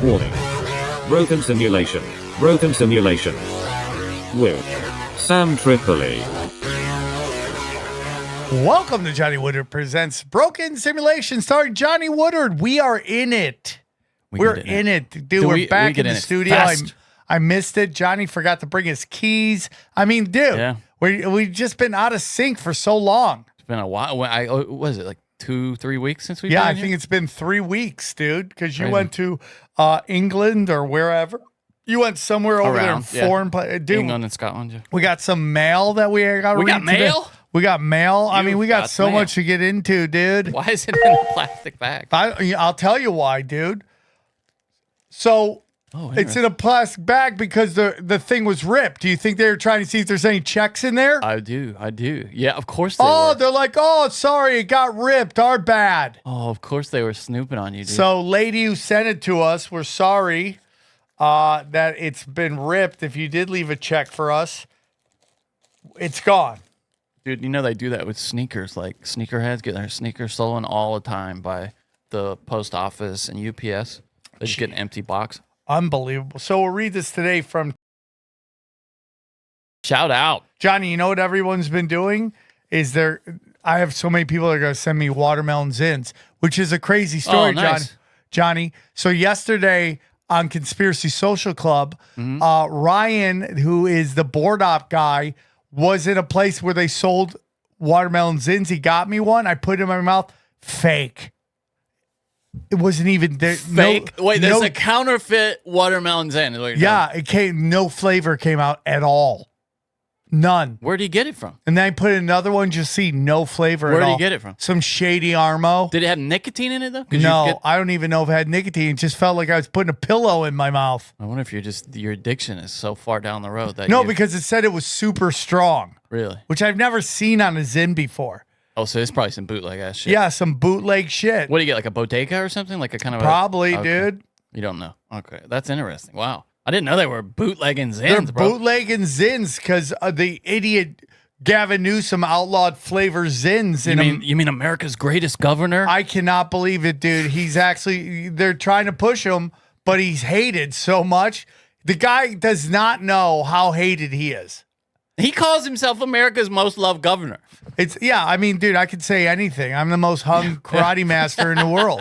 Warning. Broken simulation. Broken simulation. With Sam Tripoli. Welcome to Johnny Woodard Presents Broken Simulation starring Johnny Woodard. We are in it. We're in it. Dude, we're back in the studio. I missed it. Johnny forgot to bring his keys. I mean, dude, we've just been out of sync for so long. It's been a while. What was it, like 2-3 weeks since we've been been here? I think it's been 3 weeks, dude, because you went to England or wherever. You went somewhere over there in foreign place. Dude, England and Scotland. Yeah. We got some mail that we got to read got mail? today. We got mail. I mean, we got so much to get into, dude. Why is it in a plastic bag? I'll tell you why, dude. So it's in a plastic bag because the thing was ripped. Do you think they were trying to see if there's any checks in there? I do. Yeah, of course they were. Oh, they're like, oh, sorry, it got ripped. Our bad. Oh, of course they were snooping on you, dude. So, lady who sent it to us, we're sorry that it's been ripped. If you did leave a check for us, it's gone. Dude, you know they do that with sneakers. Like sneakerheads get their sneakers stolen all the time by the post office and UPS. They just get an empty box. Unbelievable. So we'll read this today from... Shout out. Johnny, you know what everyone's been doing? I have so many people that are going to send me watermelon Zins, which is a crazy story, nice. Johnny. So yesterday on Conspiracy Social Club, Ryan, who is the board op guy, was in a place where they sold watermelon Zins. He got me one. I put it in my mouth. Fake. It wasn't even there. Fake? Wait, there's a counterfeit watermelon Zin. No flavor came out at all. None. Where did he get it from? And then I put another one, just see no flavor at all. Where did he get it from? Some shady Armo. Did it have nicotine in it, though? No, I don't even know if it had nicotine. It just felt like I was putting a pillow in my mouth. I wonder if your addiction is so far down the road that because it said it was super strong. Really? Which I've never seen on a Zin before. Oh, so it's probably some bootleg ass shit. Yeah, some bootleg shit. What do you get, like a bodega or something? Like a kind of Probably, dude. You don't know. Okay, that's interesting. Wow. I didn't know they were bootlegging Zins, They're bro. bootlegging Zins because the idiot Gavin Newsom outlawed flavor Zins. You mean America's greatest governor? I cannot believe it, dude. They're trying to push him, but he's hated so much. The guy does not know how hated he is. He calls himself America's most loved governor. I mean, dude, I could say anything. I'm the most hung karate master in the world.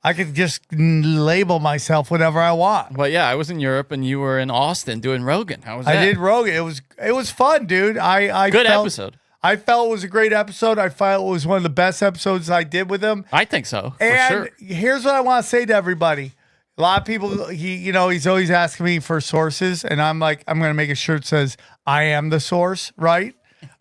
I could just label myself whatever I want. Well, yeah, I was in Europe and you were in Austin doing Rogan. How was that? I did Rogan. It was fun, dude. Good episode. I felt it was a great episode. I felt it was one of the best episodes I did with him. I think so. And for sure. Here's what I want to say to everybody. A lot of people, he's always asking me for sources, and I'm like, I'm going to make a shirt that says, I am the source, right?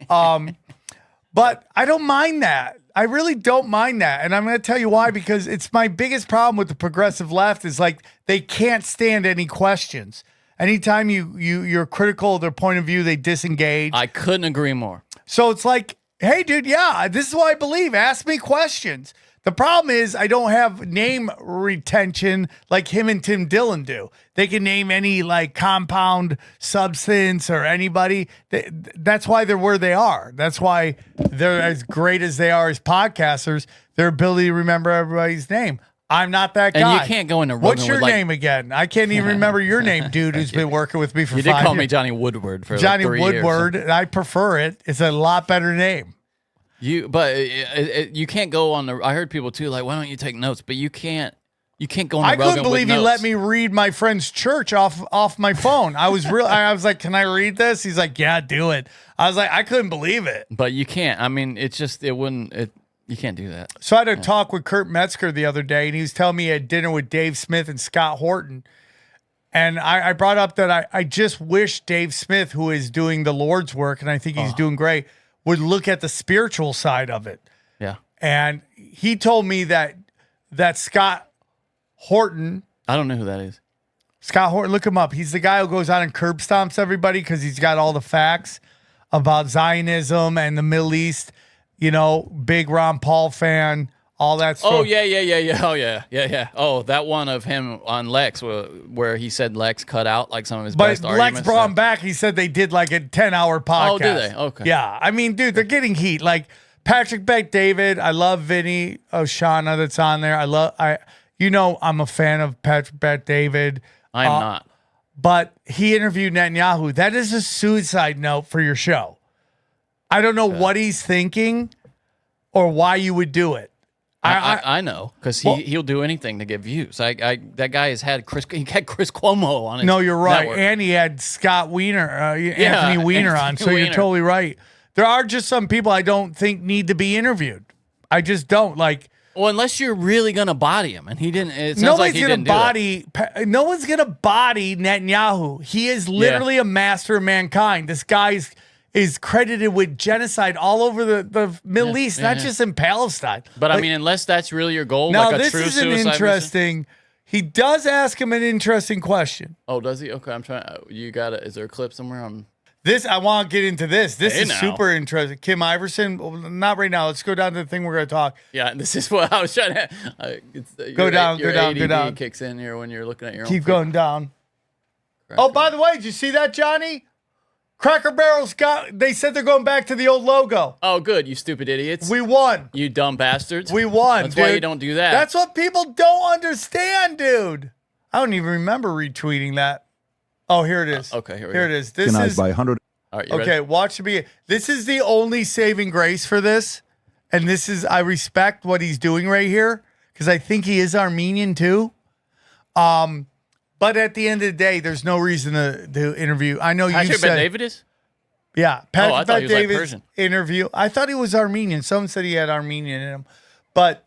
But I don't mind that. I really don't mind that. And I'm going to tell you why, because it's my biggest problem with the progressive left is like they can't stand any questions. Anytime you're critical of their point of view, they disengage. I couldn't agree more. So it's like, hey, dude, this is what I believe. Ask me questions. The problem is I don't have name retention like him and Tim Dillon do. They can name any like compound substance or anybody. That's why they're where they are. That's why they're as great as they are as podcasters. Their ability to remember everybody's name. I'm not that guy. And you can't go into Rogan. What's your name again? I can't even remember your name, dude, who's been working with me for 5 years. You did call me Johnny Woodward for Johnny like 3 years. Woodward. I prefer it. It's a lot better name. You can't go on the. I heard people too like, why don't you take notes? But you can't go on the I Rogan couldn't believe with he notes. let me read my friend's church off my phone. I was like, can I read this? He's like, yeah, do it. I was like, I couldn't believe it. But you can't. I mean, you can't do that. So I had a talk with Kurt Metzger the other day, and he was telling me he had dinner with Dave Smith and Scott Horton. And I brought up that I just wish Dave Smith, who is doing the Lord's work, and I think he's doing great, would look at the spiritual side of it. Yeah. And he told me that Scott Horton. I don't know who that is. Scott Horton, look him up. He's the guy who goes out and curb stomps everybody because he's got all the facts about Zionism and the Middle East. Big Ron Paul fan, all that stuff. Oh, yeah. Oh, yeah. Oh, that one of him on Lex where he said Lex cut out like some of his best arguments. Lex brought him back. He said they did like a 10-hour podcast. Oh, did they? Okay. Yeah. I mean, dude, they're getting heat. Like Patrick Bet David. I love Vinny Oshana that's on there. You know, I'm a fan of Patrick Bet David. I'm not. But he interviewed Netanyahu. That is a suicide note for your show. I don't know what he's thinking or why you would do it. I know, because he'll do anything to get views. That guy has had Chris Cuomo on his No, you're right. network. And he had Scott Weiner, Anthony Weiner on. So you're totally right. There are just some people I don't think need to be interviewed. I just don't. Like, well, unless you're really gonna body him, and he didn't. It sounds nobody's like he gonna didn't body. No one's gonna body Netanyahu. He is literally a master of mankind. This guy is credited with genocide all over the Middle East, not just in Palestine. But I mean, unless that's really your goal, now like a this true is an suicide interesting. mission? He does ask him an interesting question. Oh, does he? Okay, I'm trying. You got it. Is there a clip somewhere? This I want to get into this. This Hey, is now. super interesting. Kim Iversen, well, not right now. Let's go down to the thing we're going to talk. Yeah, this is what I was trying to. Go down, your go down, go ADD down. Kicks in here when you're looking at your own. Keep going down. Cracker. Oh, by the way, did you see that, Johnny? Cracker Barrel's they said they're going back to the old logo. Oh, good, you stupid idiots. We won. You dumb bastards. We won. That's dude. why you don't do that. That's what people don't understand, dude. I don't even remember retweeting that. Oh, here it is. Okay, here we Here go. it is. This is by 100. All right, you okay. ready? Watch me. This is the only saving grace for this, and this is I respect what he's doing right here because I think he is Armenian too. But at the end of the day, there's no reason to interview. I know you Patrick said Bet David is. yeah, I Patrick thought Bet he was, like, David's Persian. interview. I thought he was Armenian. Someone said he had Armenian in him, but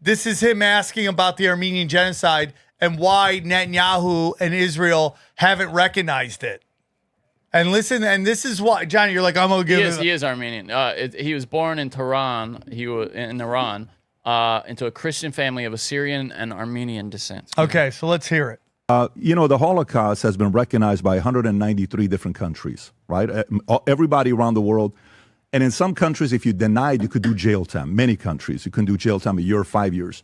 this is him asking about the Armenian genocide and why Netanyahu and Israel haven't recognized it. And listen, and this is why, Johnny, you're like, I'm gonna give He is Armenian. He was born in Tehran. He was in Iran, into a Christian family of Assyrian and Armenian descent. Okay, so let's hear it. The Holocaust has been recognized by 193 different countries, right? Everybody around the world. And in some countries, if you deny it, you could do jail time. Many countries, you can do jail time a year, 5 years.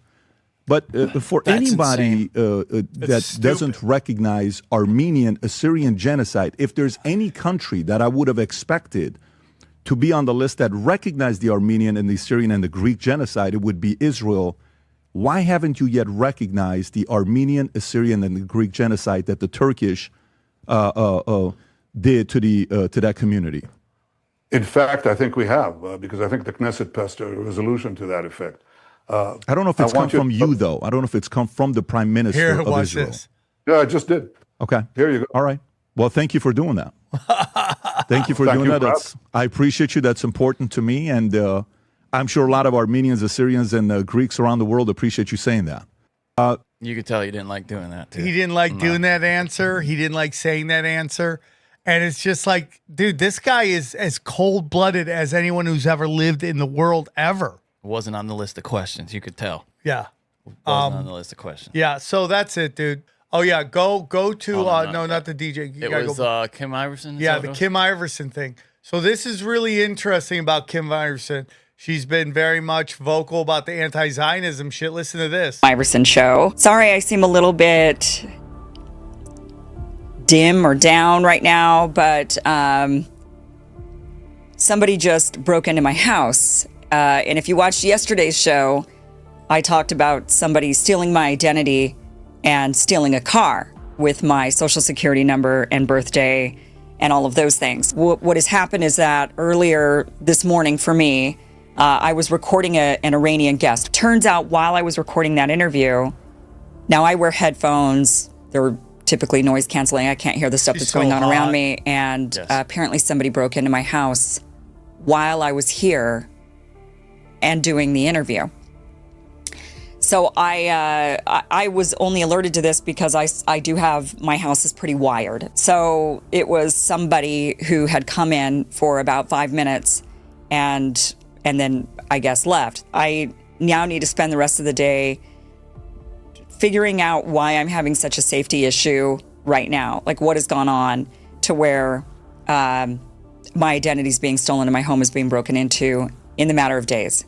But for That's anybody that stupid. doesn't recognize Armenian, Assyrian genocide, if there's any country that I would have expected to be on the list that recognized the Armenian and the Assyrian and the Greek genocide, it would be Israel. Why haven't you yet recognized the Armenian, Assyrian, and the Greek genocide that the Turkish did to that community? In fact, I think we have, because I think the Knesset passed a resolution to that effect. I don't know if it's come from you, though. I don't know if it's come from the Prime Minister Here, of watch Israel. this. Yeah, I just did. Okay. Here you go. All right. Well, thank you for doing that. Thank you for Thank doing you, that. Brad. I appreciate you. That's important to me. And I'm sure a lot of Armenians, Assyrians, and Greeks around the world appreciate you saying that. You could tell you didn't like doing that too. He didn't like doing that answer. He didn't like saying that answer. And it's just like, dude, this guy is as cold-blooded as anyone who's ever lived in the world ever. It wasn't on the list of questions. You could tell. Yeah. Wasn't on the list of questions. Yeah, so that's it, dude. Oh, yeah, go to, no, not the DJ. You It gotta was go. Kim Iversen. Yeah, the Kim Iversen thing. So this is really interesting about Kim Iversen. She's been very much vocal about the anti-Zionism shit. Listen to this. Iversen show. Sorry I seem a little bit dim or down right now, but somebody just broke into my house. And if you watched yesterday's show, I talked about somebody stealing my identity and stealing a car with my social security number and birthday and all of those things. What has happened is that earlier this morning for me, I was recording an Iranian guest. Turns out while I was recording that interview, now I wear headphones. They're typically noise canceling. I can't hear the stuff She's that's going so on hot. around me. And apparently somebody broke into my house while I was here and doing the interview. So I was only alerted to this because I do have, my house is pretty wired. So it was somebody who had come in for about 5 minutes and then I guess left. I now need to spend the rest of the day figuring out why I'm having such a safety issue right now. Like what has gone on to where my identity is being stolen and my home is being broken into in the matter of days.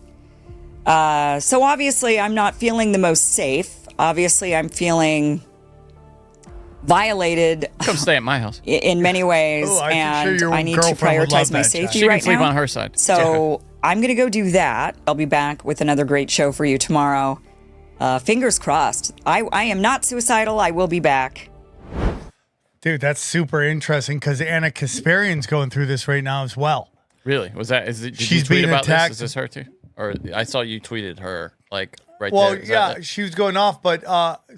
So obviously I'm not feeling the most safe. Obviously I'm feeling violated Come stay at my house. in many ways, Oh, I'm sure and your I need to girlfriend would love prioritize my that, safety She can right sleep now. on her side. So I'm going to go do that. I'll be back with another great show for you tomorrow. Fingers crossed. I am not suicidal. I will be back. Dude, that's super interesting because Anna Kasparian's going through this right now as well. Really? Was that? Did She's you tweet being about attacked. this? Is this her too? Or I saw you tweeted her like right Well, there. Is yeah, that she was going off, but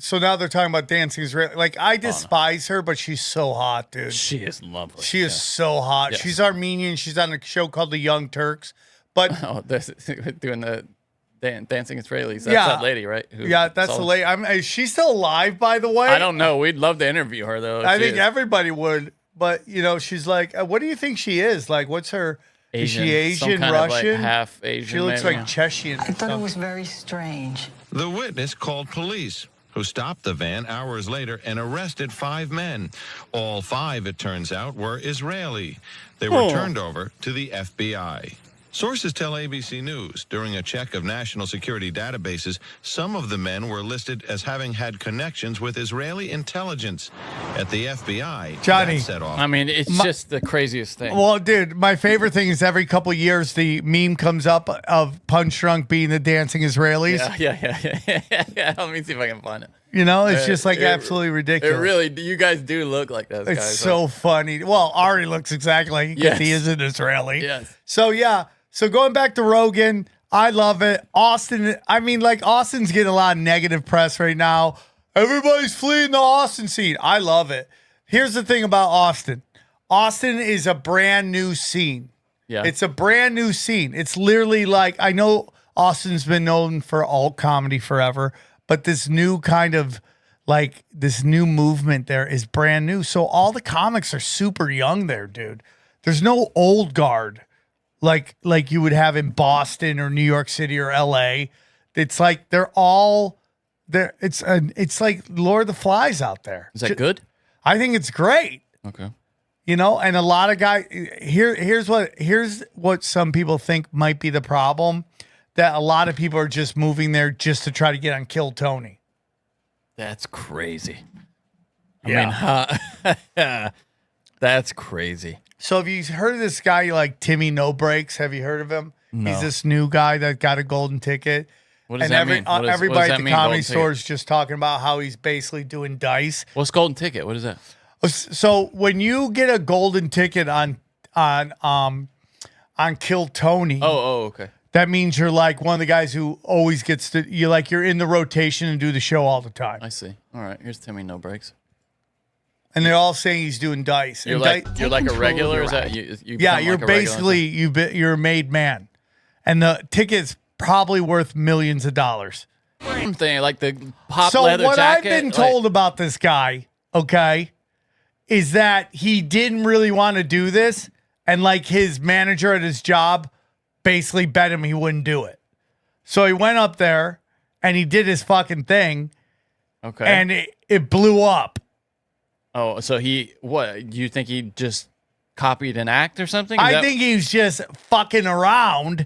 so now they're talking about dancing Israeli. Like, I despise her, but she's so hot, dude. she is lovely. She is so hot. Yes. She's Armenian. She's on a show called The Young Turks. But Oh, this, doing the dancing Israelis. That's Yeah. that lady, right? Who yeah, that's the saw- lady. Is she still alive, by the way? I don't know. We'd love to interview her though. if I she think is. everybody would. But, you know, she's like, what do you think she is? Like, what's her? Is she some Asian, kind of, Russian? like, half Asian. She looks maybe. like Chechen. I thought it was very strange. The witness called police, who stopped the van hours later and arrested 5 men. All 5, it turns out, were Israeli. They were turned over to the FBI. Sources tell ABC News during a check of national security databases, some of the men were listed as having had connections with Israeli intelligence. At the FBI, Johnny. that set off. I mean, it's just the craziest thing. Well, dude, my favorite thing is every couple years the meme comes up of Punch Drunk being the dancing Israelis. Yeah. Let me see if I can find it. You know, it's just like It- absolutely It ridiculous. really, you guys do look like those It's guys. so funny. Well, Ari looks exactly like because he Yes. is an Israeli. Yes. So yeah. So going back to Rogan, I love it. Austin, I mean, like Austin's getting a lot of negative press right now. Everybody's fleeing the Austin scene. I love it. Here's the thing about Austin. Austin is a brand new scene. Yeah. It's a brand new scene. It's literally like, I know Austin's been known for alt comedy forever, but this new kind of like this new movement there is brand new. So all the comics are super young there, dude. There's no old guard like you would have in Boston or New York City or LA. It's like they're all there. It's like Lord of the Flies out there. Is that good? I think it's great. Okay. You know, and a lot of guys here's what some people think might be the problem, that a lot of people are just moving there just to try to get on Kill Tony. That's crazy. Yeah. I mean, that's crazy. So have you heard of this guy like Timmy No Breaks? Have you heard of him? No. He's this new guy that got a golden ticket. What does And that mean? What does everybody that at the mean, comedy golden store ticket? is just talking about how he's basically doing dice. What's golden ticket? What is that? So when you get a golden ticket on Kill Tony, Oh, okay. that means you're like one of the guys who always gets to you're in the rotation and do the show all the time. I see. All right. Here's Timmy No Breaks. And they're all saying he's doing dice. You're And like di- you're like a control of regular. your Is that ride. you? yeah, become you're like a regular? basically you're a made man, and the ticket's probably worth millions of dollars. Same thing, like the pop So leather what jacket. I've been told about this guy, okay, is that he didn't really want to do this, and like his manager at his job basically bet him he wouldn't do it. So he went up there and he did his fucking thing, okay. and it blew up. Oh, so what? You think he just copied an act or something? I think he was just fucking around,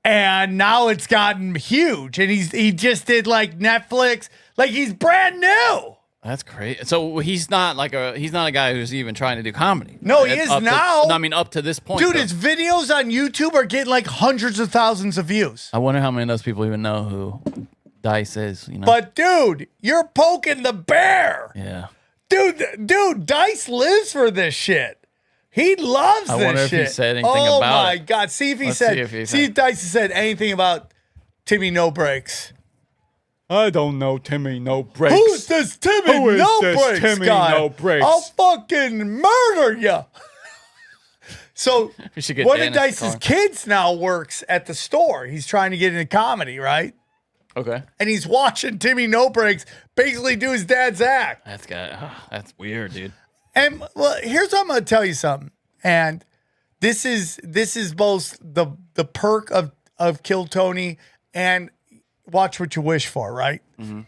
and now it's gotten huge. And he just did like Netflix, like he's brand new. That's great. So he's not a guy who's even trying to do comedy. No, he is now. I mean, up to this point, Dude, though. his videos on YouTube are getting like hundreds of thousands of views. I wonder how many of those people even know who Dice is. You know, But dude, you're poking the bear. yeah. Dude, Dice lives for this shit. He loves I this wonder if he shit. said anything oh about my it. God. See if he Let's said, see if he see said- if Dice said anything about Timmy No Breaks. I don't know Timmy No Breaks. Who's this Timmy Who is No this Breaks Timmy guy? No Breaks? I'll fucking murder you. So We should get one of Dennis to Dice's call him. kids now works at the store. He's trying to get into comedy, right? Okay. And he's watching Timmy No Breaks basically do his dad's act. That's weird, dude. And well, here's what I'm going to tell you something. And this is both the perk of Kill Tony and watch what you wish for, right? Mm-hmm.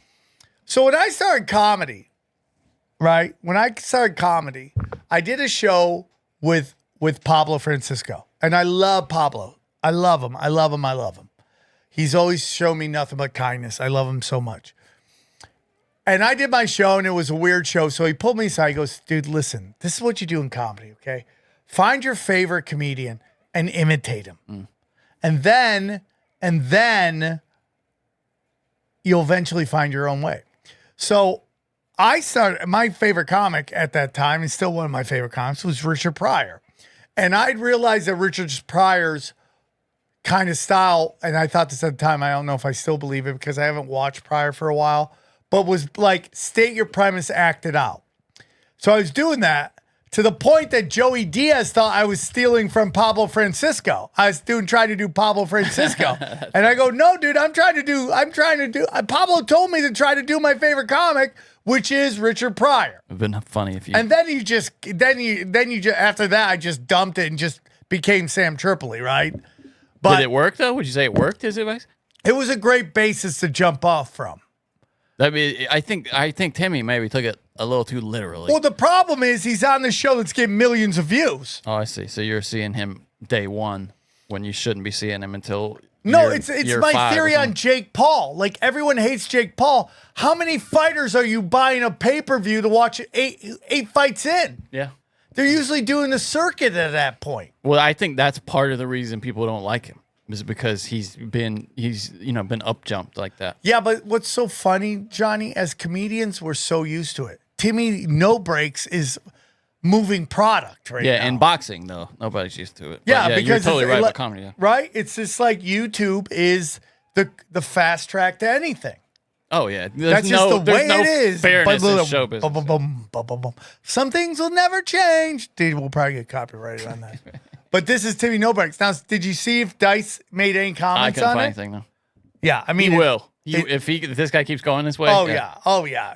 So when I started comedy, right? When I started comedy, I did a show with Pablo Francisco. And I love Pablo. I love him. I love him. I love him. He's always shown me nothing but kindness. I love him so much. And I did my show, and it was a weird show. So he pulled me aside. He goes, dude, listen, this is what you do in comedy, okay? Find your favorite comedian and imitate him. And then you'll eventually find your own way. So I started, my favorite comic at that time, and still one of my favorite comics, was Richard Pryor. And I'd realized that Richard Pryor's kind of style, and I thought this at the time, I don't know if I still believe it because I haven't watched Pryor for a while, but was like, state your premise, act it out. So I was doing that to the point that Joey Diaz thought I was stealing from Pablo Francisco. I was trying to do Pablo Francisco. And I go, no, dude, I'm trying to do, Pablo told me to try to do my favorite comic, which is Richard Pryor. It'd been funny if you. And then you just, after that, I just dumped it and just became Sam Tripoli, right? But did it work though? Would you say it worked, his advice? It was a great basis to jump off from. I mean, I think Timmy maybe took it a little too literally. Well, the problem is he's on the show that's getting millions of views. Oh, I see. So you're seeing him day one when you shouldn't be seeing him until No, year, it's year my 5 theory or on something. Jake Paul. Like, everyone hates Jake Paul. How many fighters are you buying a pay-per-view to watch eight fights in? Yeah. They're usually doing the circuit at that point. Well, I think that's part of the reason people don't like him is because he's been up jumped like that. Yeah, but what's so funny, Johnny, as comedians, we're so used to it. Timmy No Breaks is moving product right now. Yeah, in boxing though, nobody's used to it. Yeah, But because you're totally it's right like- with comedy. Yeah. Right? It's just like YouTube is the fast track to anything. Oh yeah, That's just the way it is. Fairness in But- show business. Bum. Some things will never change. Dude, we'll probably get copyrighted on that. But this is Timmy No Breaks. Now, did you see if Dice made any I comments couldn't on find it? anything though. Yeah, I mean, He will. If this guy keeps going this way. Oh yeah.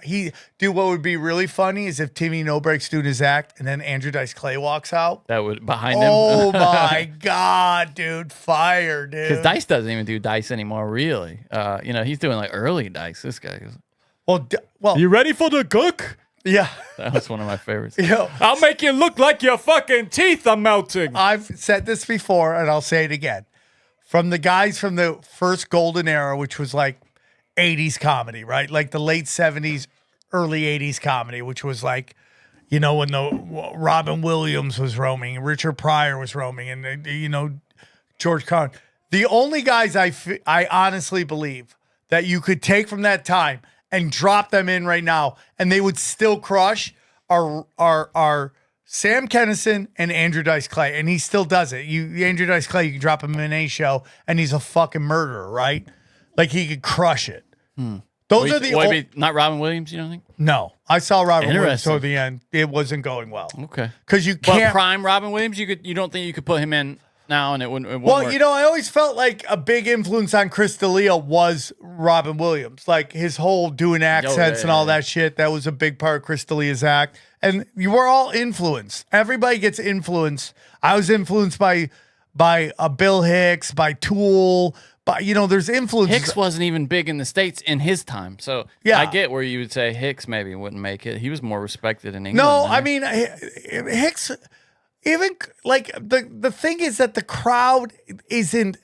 Dude, what would be really funny is if Timmy No Breaks doing his act and then Andrew Dice Clay walks out. That would behind him. Oh my God, dude, fire, dude. Because Dice doesn't even do Dice anymore, really. He's doing like early Dice. This guy. Well, You ready for the cook? yeah. That was one of my favorites. Yo, I'll make you look like your fucking teeth are melting. I've said this before, and I'll say it again. From the guys from the first golden era, which was like 80s comedy, right? Like the late 70s, early 80s comedy, which was like, when the Robin Williams was roaming, Richard Pryor was roaming, and, George Carlin. The only guys I honestly believe that you could take from that time and drop them in right now, and they would still crush are Sam Kinison and Andrew Dice Clay, and he still does it. Andrew Dice Clay, you can drop him in a show, and he's a fucking murderer, right? Like he could crush it. Those are the not Robin Williams. You don't think? No, I saw Robin Williams Interesting. toward the end. It wasn't going well. Okay. Because you But can't. prime Robin Williams, you don't think you could put him in now and it wouldn't Well, work? I always felt like a big influence on Chris D'Elia was Robin Williams. Like his whole doing accents and all that shit. That was a big part of Chris D'Elia's act. And you were all influenced. Everybody gets influenced. I was influenced by Bill Hicks, by Tool. But there's influences. Hicks wasn't even big in the States in his time. So Yeah. I get where you would say Hicks maybe wouldn't make it. He was more respected in England. No, than I mean Hicks. Even like the thing is that the crowd isn't.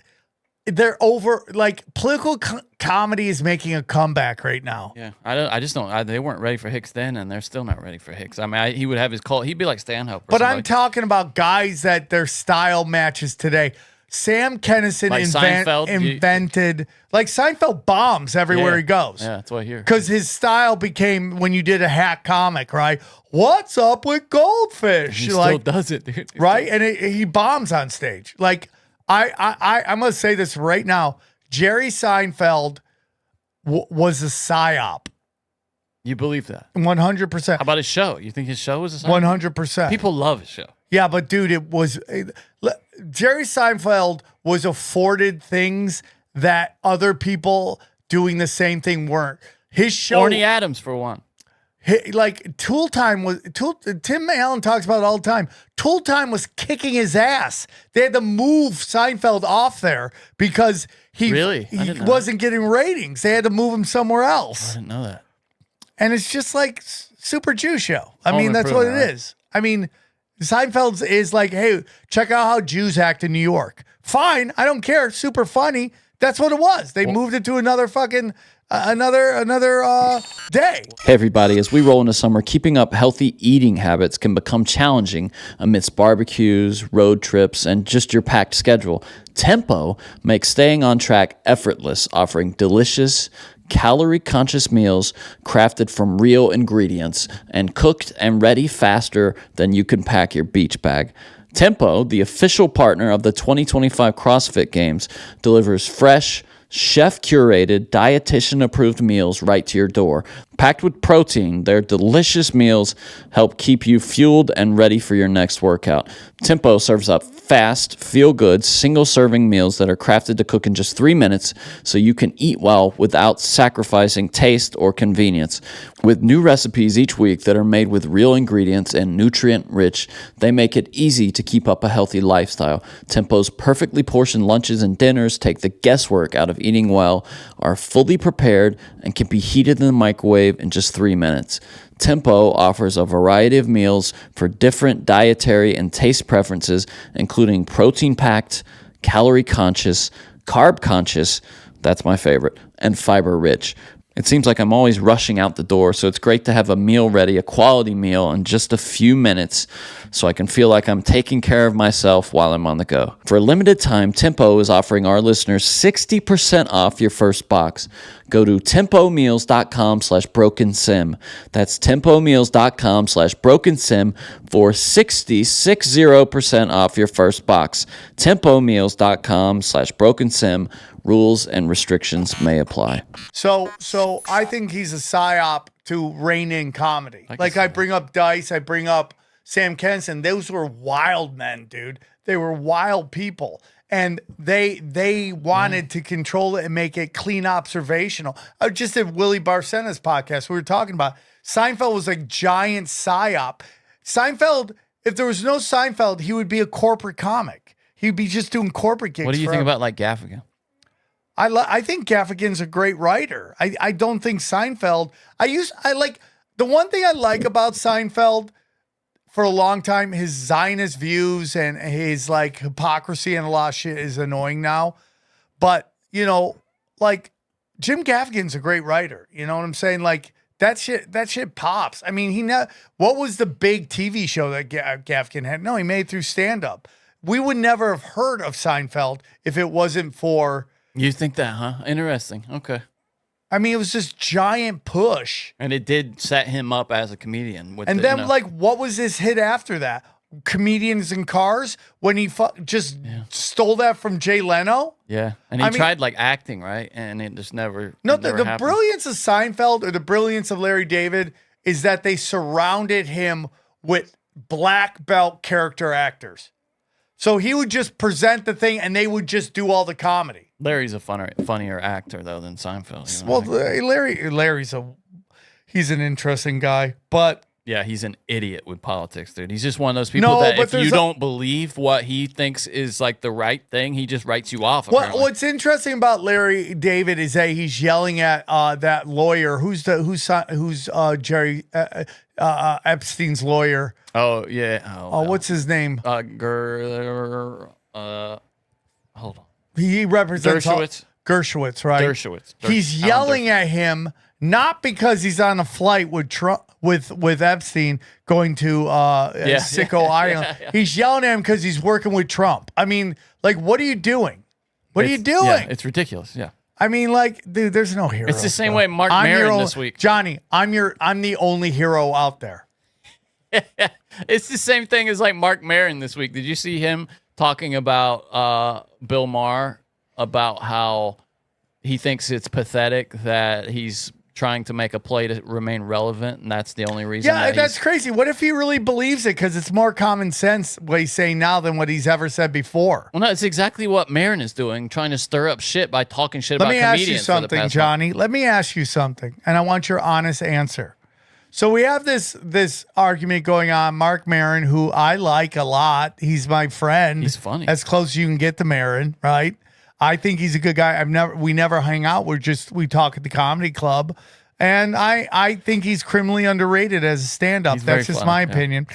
They're over. Like political comedy is making a comeback right now. Yeah, I just don't. They weren't ready for Hicks then, and they're still not ready for Hicks. I mean, he would have his cult. He'd be like Stanhope. But I'm talking about guys that their style matches today. Sam Kinison Like Seinfeld? invented, like Seinfeld bombs everywhere he goes. Yeah, that's what I hear. Because his style became when you did a hack comic, right? What's up with goldfish? He still does it, dude. Right? And he bombs on stage. Like, I'm going to say this right now. Jerry Seinfeld was a psyop. You believe that? 100%. How about his show? You think his show was a sign? 100%. People love his show. Yeah, but dude, Jerry Seinfeld was afforded things that other people doing the same thing weren't. His show, Orny Adams for one. like Tool Time was. Tim Allen talks about it all the time. Tool Time was kicking his ass. They had to move Seinfeld off there because he wasn't getting ratings. They had to move him somewhere else. I didn't know that. And it's just like Super Jew show. I Home mean, that's what it Improvement, right? is. I mean, Seinfeld's is like, hey, check out how Jews act in New York. Fine, I don't care. Super funny. That's what it was. They moved it to another fucking another day. Hey everybody, as we roll into summer, keeping up healthy eating habits can become challenging amidst barbecues, road trips, and just your packed schedule. Tempo makes staying on track effortless, offering delicious, calorie-conscious meals crafted from real ingredients and cooked and ready faster than you can pack your beach bag. Tempo, the official partner of the 2025 CrossFit Games, delivers fresh, chef-curated, dietitian-approved meals right to your door. Packed with protein, their delicious meals help keep you fueled and ready for your next workout. Tempo serves up fast, feel-good, single-serving meals that are crafted to cook in just 3 minutes so you can eat well without sacrificing taste or convenience. With new recipes each week that are made with real ingredients and nutrient-rich, they make it easy to keep up a healthy lifestyle. Tempo's perfectly portioned lunches and dinners take the guesswork out of eating well, are fully prepared, and can be heated in the microwave in just 3 minutes. Tempo offers a variety of meals for different dietary and taste preferences, including protein-packed, calorie-conscious, carb-conscious, that's my favorite, and fiber-rich. It seems like I'm always rushing out the door, so it's great to have a meal ready, a quality meal, in just a few minutes, so I can feel like I'm taking care of myself while I'm on the go. For a limited time, Tempo is offering our listeners 60% off your first box. Go to tempomeals.com/brokensim. That's tempomeals.com/brokensim for 60% off your first box. tempomeals.com/brokensim. Rules and restrictions may apply. So I think he's a psyop to rein in comedy. I bring up Dice, I bring up Sam Kinison. Those were wild men, dude. They were wild people. And they wanted to control it and make it clean observational. I just did Willie Barcena's podcast. We were talking about Seinfeld was a giant psyop. Seinfeld, if there was no Seinfeld, he would be a corporate comic. He'd be just doing corporate gigs. What do you think about like Gaffigan? I think Gaffigan's a great writer. I don't think Seinfeld. I like the one thing I like about Seinfeld for a long time, his Zionist views and his like hypocrisy and a lot of shit is annoying now. But like Jim Gaffigan's a great writer. You know what I'm saying? Like that shit pops. I mean, what was the big TV show that Gaffigan had? No, he made it through stand up. We would never have heard of Seinfeld if it wasn't for. You think that, huh? Interesting. Okay. I mean, it was this giant push. And it did set him up as a comedian. What was his hit after that? Comedians in Cars? When he stole that from Jay Leno? Yeah. And he tried like acting, right? And it just never. No, the brilliance of Seinfeld or the brilliance of Larry David is that they surrounded him with black belt character actors. So he would just present the thing and they would just do all the comedy. Larry's a funnier actor though than Seinfeld. Well, Larry's he's an interesting guy, but yeah, he's an idiot with politics, dude. He's just one of those people that if you don't believe what he thinks is like the right thing, he just writes you off. What's interesting about Larry David is that he's yelling at that lawyer who's Jerry Epstein's lawyer. Oh yeah. What's his name? Hold on. He represents Gershowitz, right? Dershowitz. He's yelling at him not because he's on a flight with Trump, with Epstein going to Sicko Island. Yeah. He's yelling at him because he's working with Trump. I mean, like, what are you doing? What are you doing? Yeah, it's ridiculous. Yeah. I mean, like, dude, there's no hero. It's the same way Marc Maron this week. Johnny, I'm the only hero out there. It's the same thing as like Marc Maron this week. Did you see him talking about Bill Maher, about how he thinks it's pathetic that he's trying to make a play to remain relevant, and that's the only reason. Yeah, that's crazy. What if he really believes it? Because it's more common sense what he's saying now than what he's ever said before. Well, no, it's exactly what Maron is doing, ting to stir up shit by talking shit about comedians. Let me ask you something, Johnny. Let me ask you something, and I want your honest answer. So we have this argument going on. Marc Maron, who I like a lot, he's my friend. He's funny. As close as you can get to Maron, right? I think he's a good guy. We never hang out. We talk at the comedy club, and I think he's criminally underrated as a stand-up. That's just my opinion.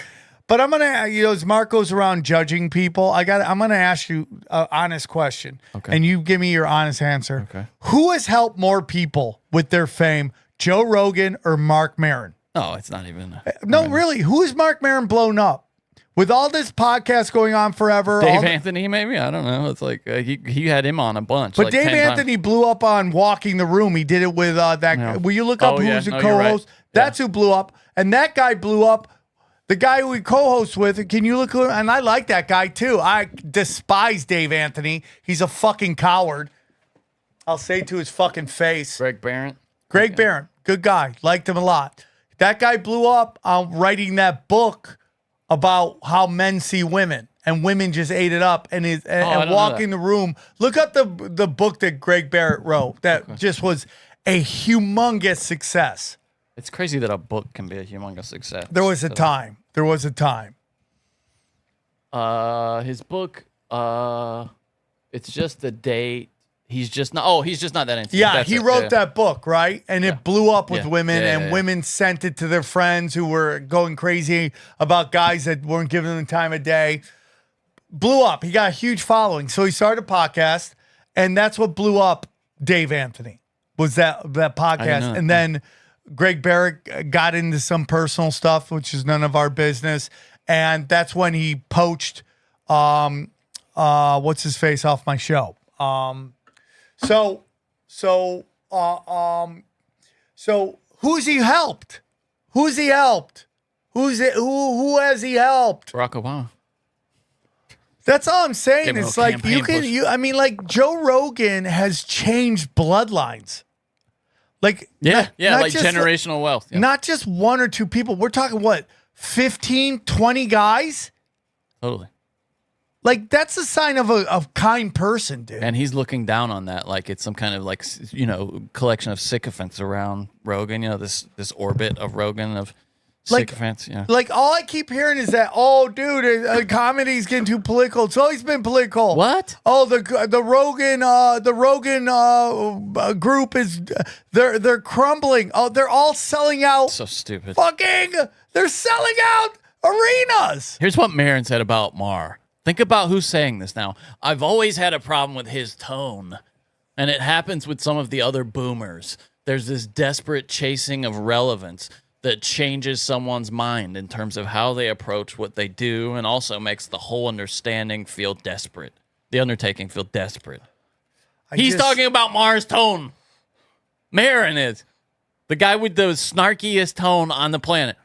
But I'm gonna, as Mark goes around judging people, I'm gonna ask you an honest question, and you give me your honest answer. Okay. Who has helped more people with their fame, Joe Rogan or Marc Maron? No, it's not even. No, really. Who has Marc Maron blown up? With all this podcast going on forever. Dave Anthony, maybe? I don't know. It's like he had him on a bunch. But like Dave 10 Anthony times. blew up on Walking the Room. He did it with that. Yeah. Will you look up who's the co-host? Right. That's who blew up. And that guy blew up. The guy who we co-host with, can you look? And I like that guy too. I despise Dave Anthony. He's a fucking coward. I'll say to his fucking face. Greg Barrett. Greg Barrett, good guy. Liked him a lot. That guy blew up on writing that book about how men see women, and women just ate it up. And Walking the Room. Look up the book that Greg Barrett wrote. That just was a humongous success. It's crazy that a book can be a humongous success. There was a time. There was a time. His book, it's just the date. He's just not that into it. Yeah, That's he it. wrote that book, right? And it blew up with women, and yeah. women sent it to their friends who were going crazy about guys that weren't giving them the time of day. Blew up. He got a huge following. So he started a podcast, and that's what blew up Dave Anthony, was that podcast. And then Greg Barrett got into some personal stuff, which is none of our business. And that's when he poached, what's his face off my show. So who's he helped? Who's he helped? Who has he helped? Barack Obama. That's all I'm saying. Give him It's a like campaign I mean, like Joe Rogan has changed bloodlines. Like like just, generational wealth. Yeah. Not just one or two people. We're talking 15, 20 guys? Totally. Like, that's a sign of a kind person, dude. And he's looking down on that like it's some kind of collection of sycophants around Rogan. This orbit of Rogan of sycophants. Yeah. Like, all I keep hearing is that, comedy's getting too political. It's always been political. What? Oh, the Rogan group is they're crumbling. Oh, they're all selling out. So stupid. They're selling out arenas. Here's what Maron said about Mar. Think about who's saying this now. I've always had a problem with his tone, and it happens with some of the other boomers. There's this desperate chasing of relevance that changes someone's mind in terms of how they approach what they do, and also makes the whole undertaking feel desperate. He's talking about Mar's tone. Maron is. The guy with the snarkiest tone on the planet.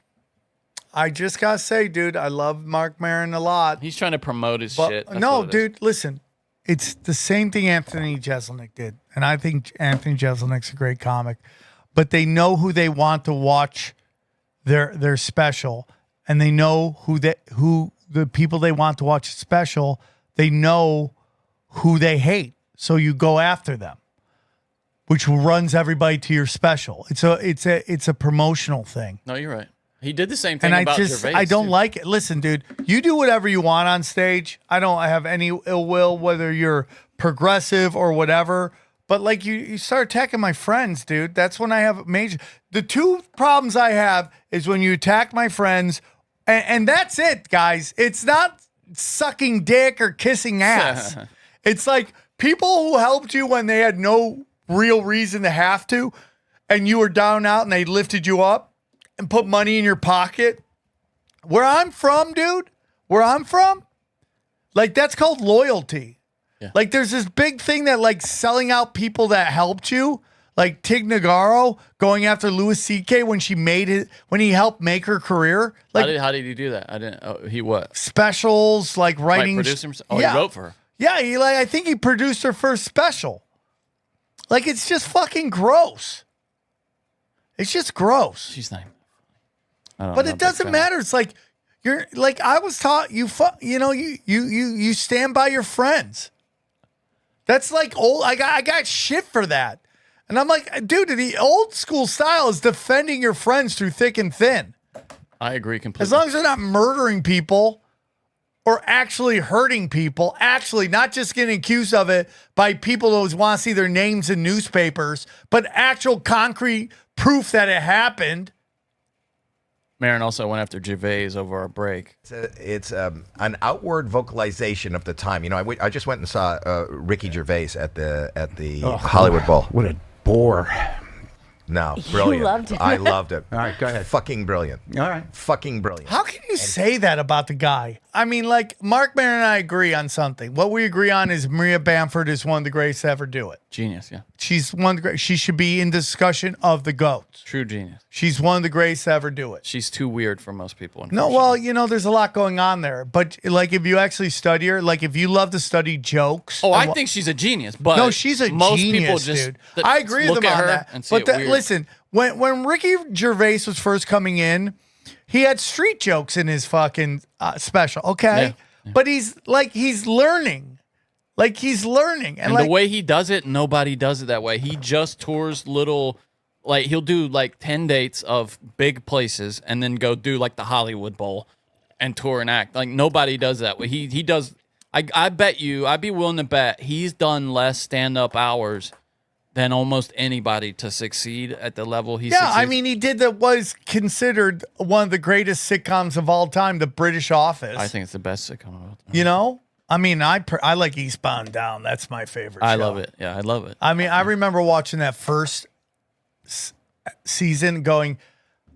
I just gotta say, dude, I love Marc Maron a lot. He's trying to promote his shit. That's no, what it is. dude, listen. It's the same thing Anthony Jeselnik did. And I think Anthony Jeselnik's a great comic. But they know who they want to watch their special. And they know who the people they want to watch special, they know who they hate. So you go after them, which runs everybody to your special. It's a promotional thing. No, you're right. He did the same thing And about Gervais, I don't too. like it. Listen, dude, you do whatever you want on stage. I don't have any ill will, whether you're progressive or whatever. But like you start attacking my friends, dude. That's when I have the two problems I have is when you attack my friends, and that's it, guys. It's not sucking dick or kissing ass. It's like people who helped you when they had no real reason to have to, and you were down and out and they lifted you up and put money in your pocket. Where I'm from, dude, like that's called loyalty. Yeah. Like there's this big thing that like selling out people that helped you, like Tig Notaro going after Louis C.K. when he helped make her career. Like how did he do that? I didn't. Oh, he what? Specials, like writing. Like produce he wrote for her. Yeah, I think he produced her first special. Like it's just fucking gross. It's just gross. She's not. But it doesn't matter. It's like you're like I was taught. You stand by your friends. That's like old. I got shit for that, and I'm like, dude, the old school style is defending your friends through thick and thin. I agree completely. As long as they're not murdering people or actually hurting people, actually not just getting accused of it by people who want to see their names in newspapers, but actual concrete proof that it happened. Maron also went after Gervais over our break. It's an outward vocalization of the time. You know, I just went and saw Ricky Gervais at the Hollywood Bowl. What a bore. No, brilliant. You loved it. I loved it. All right, go ahead. Fucking brilliant. All right. Fucking brilliant. How can you say that about the guy? I mean, like, Marc Maron and I agree on something. What we agree on is Maria Bamford is one of the greatest to ever do it. Genius, yeah. She's one of the great. She should be in discussion of the GOATs. True genius. She's one of the greatest to ever do it. She's too weird for most people. No, well, you know, there's a lot going on there. But, like, if you actually study her, like, if you love to study jokes. Oh, I think she's a genius, but no, she's a most genius, people just dude. I agree with look them at on her that. and see But it weird. listen, when Ricky Gervais was first coming in, he had street jokes in his fucking special, okay? Yeah. But he's learning. Like, he's learning. And the way he does it, nobody does it that way. He just tours little, like, he'll do, like, 10 dates of big places and then go do, like, the Hollywood Bowl and tour and act. Like, nobody does that way. He does, I bet you, I'd be willing to bet he's done less stand-up hours than almost anybody to succeed at the level he succeeds. I mean, he did that was considered one of the greatest sitcoms of all time, The British Office. I think it's the best sitcom of all time. You know? I mean, I like Eastbound and Down. That's my favorite show. I love it. Yeah, I love it. I mean, I remember watching that first season going,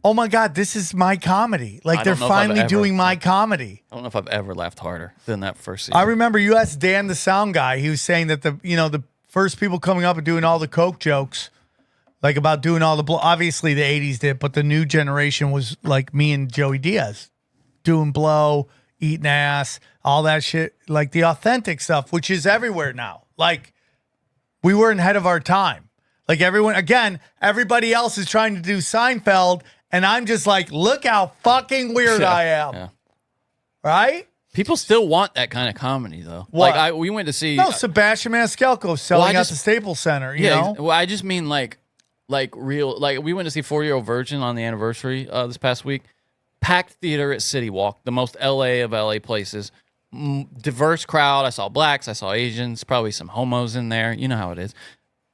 oh my God, this is my comedy. Like, they're finally doing my comedy. I don't know if I've ever laughed harder than that first season. I remember you asked Dan, the sound guy, he was saying that the first people coming up and doing all the Coke jokes, like about doing all the obviously the 80s did, but the new generation was like me and Joey Diaz doing blow, eating ass, all that shit, like the authentic stuff, which is everywhere now. Like, we weren't ahead of our time. Like, everybody else is trying to do Seinfeld, and I'm just like, look how fucking weird I am. Yeah. Right? People still want that kind of comedy, though. What? Like, we went to see... No, Sebastian Maniscalco selling out the Staples Center, you know? Well, I just mean, like real... Like, we went to see 40-Year-Old Virgin on the anniversary this past week. Packed theater at City Walk, the most LA of LA places. Diverse crowd. I saw blacks, I saw Asians, probably some homos in there. You know how it is.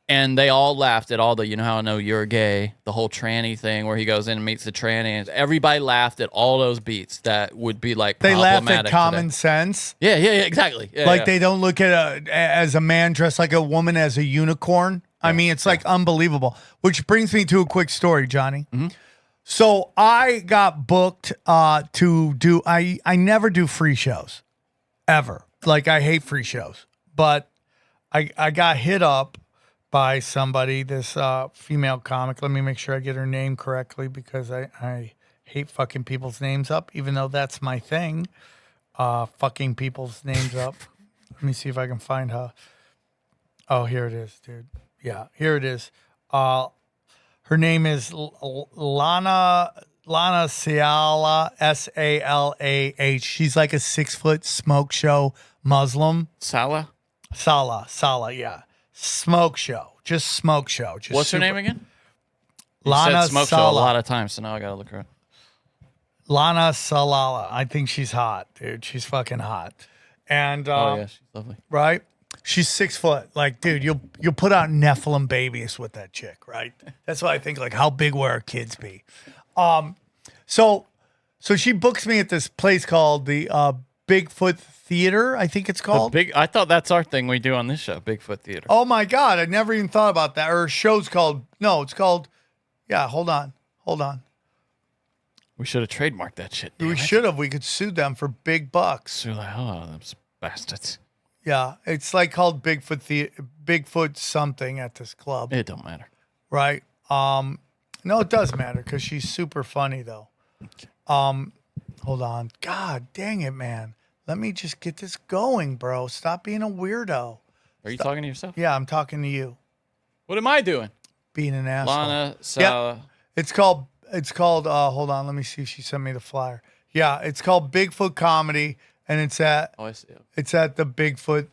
And they all laughed at all the, you know how I know you're gay, the whole tranny thing where he goes in and meets the tranny. And everybody laughed at all those beats that would be like they laugh at today. common sense. Yeah, exactly. Yeah, like they don't look at as a man dressed like a woman as a unicorn. I mean, it's like unbelievable. Which brings me to a quick story, Johnny. Mm-hmm. So I got booked to do. I never do free shows, ever. Like, I hate free shows, but I got hit up by somebody, this female comic. Let me make sure I get her name correctly because I hate fucking people's names up, even though that's my thing. Fucking people's names up. Let me see if I can find her. Oh, here it is, dude. Yeah, here it is. Her name is Lana Salah, Salah. She's like a 6-foot smoke show Muslim. Salah, yeah. Smoke show. Just smoke show. Just what's her name again? Lana said smoke Salah. show a lot of times, so now I gotta look her up. Lana Salah. I think she's hot, dude. She's fucking hot. And oh yeah, she's lovely. Right? She's 6 foot. Like, dude, you'll put out Nephilim babies with that chick, right? That's why I think, like, how big will our kids be? So she books me at this place called the Bigfoot Theater, I think it's called. I thought that's our thing we do on this show, Bigfoot Theater. Oh my God, I never even thought about that. Her show's called, yeah, hold on. We should have trademarked that shit. We should have. We could sue them for big bucks. Sue the hell out of them bastards. Yeah, it's like called Bigfoot something at this club. It don't matter. Right? No, it does matter because she's super funny though. Okay. Hold on. God dang it, man. Let me just get this going, bro. Stop being a weirdo. Are you talking to yourself? Yeah, I'm talking to you. What am I doing? Being an asshole. Lana Salah. Yep. It's called hold on, let me see if she sent me the flyer. Yeah, it's called Bigfoot Comedy, and it's at I see. It's at the Bigfoot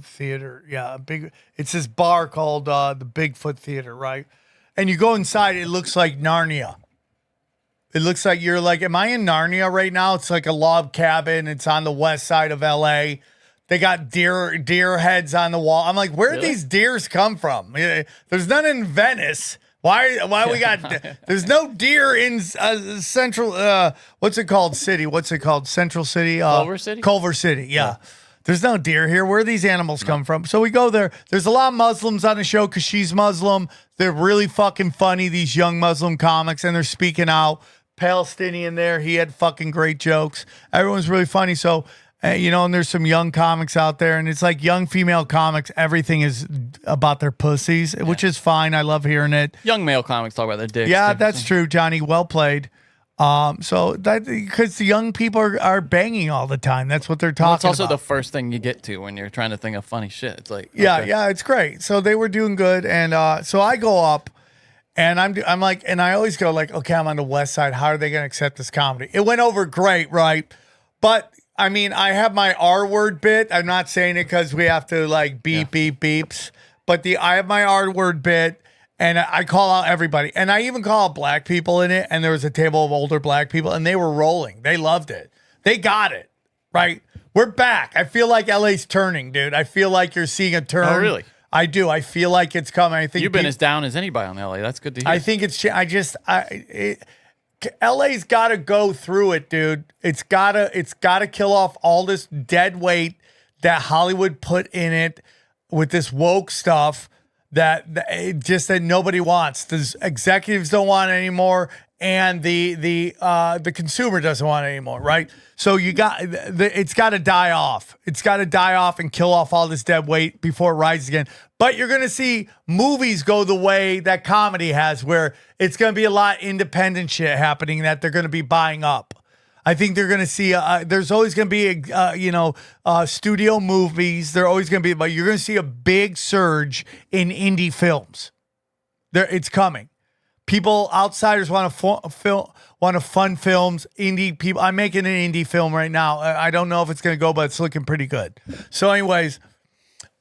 Theater. Yeah, it's this bar called the Bigfoot Theater, right? And you go inside, it looks like Narnia. It looks like you're like, am I in Narnia right now? It's like a log cabin. It's on the west side of LA. They got deer heads on the wall. I'm like, where did these deers come from? There's none in Venice. Why we got? There's no deer in central. What's it called? Central City. Culver City. Culver City. Yeah. There's no deer here. Where these animals come from? So we go there. There's a lot of Muslims on the show because she's Muslim. They're really fucking funny. These young Muslim comics, and they're speaking out. Palestinian there. He had fucking great jokes. Everyone's really funny. So. And there's some young comics out there, and it's like young female comics. Everything is about their pussies, which is fine. I love hearing it. Young male comics talk about their dicks. Yeah, too, that's true, Johnny. Well played. So that because the young people are banging all the time. That's what they're talking about. It's also the first thing you get to when you're trying to think of funny shit. It's like yeah, it's great. So they were doing good, and so I go up. And I'm like, and I always go like, okay, I'm on the West Side. How are they going to accept this comedy? It went over great, right? But I mean, I have my R word bit. I'm not saying it because we have to like beep, beeps. But I have my R word bit, and I call out everybody. And I even call out black people in it. And there was a table of older black people, and they were rolling. They loved it. They got it, right? We're back. I feel like LA's turning, dude. I feel like you're seeing a turn. Oh, really? I do. I feel like it's coming. I think you've been as down as anybody on LA. That's good to hear. I think it's. LA's got to go through it, dude. It's gotta kill off all this dead weight that Hollywood put in it with this woke stuff that nobody wants. The executives don't want it anymore, and the consumer doesn't want it anymore, right? So it's got to die off. It's got to die off and kill off all this dead weight before it rises again. But you're going to see movies go the way that comedy has, where it's going to be a lot of independent shit happening that they're going to be buying up. I think they're going to see, there's always going to be, studio movies. They're always going to be, but you're going to see a big surge in indie films. It's coming. People, outsiders want to fun films, indie people. I'm making an indie film right now. I don't know if it's going to go, but it's looking pretty good. So anyways,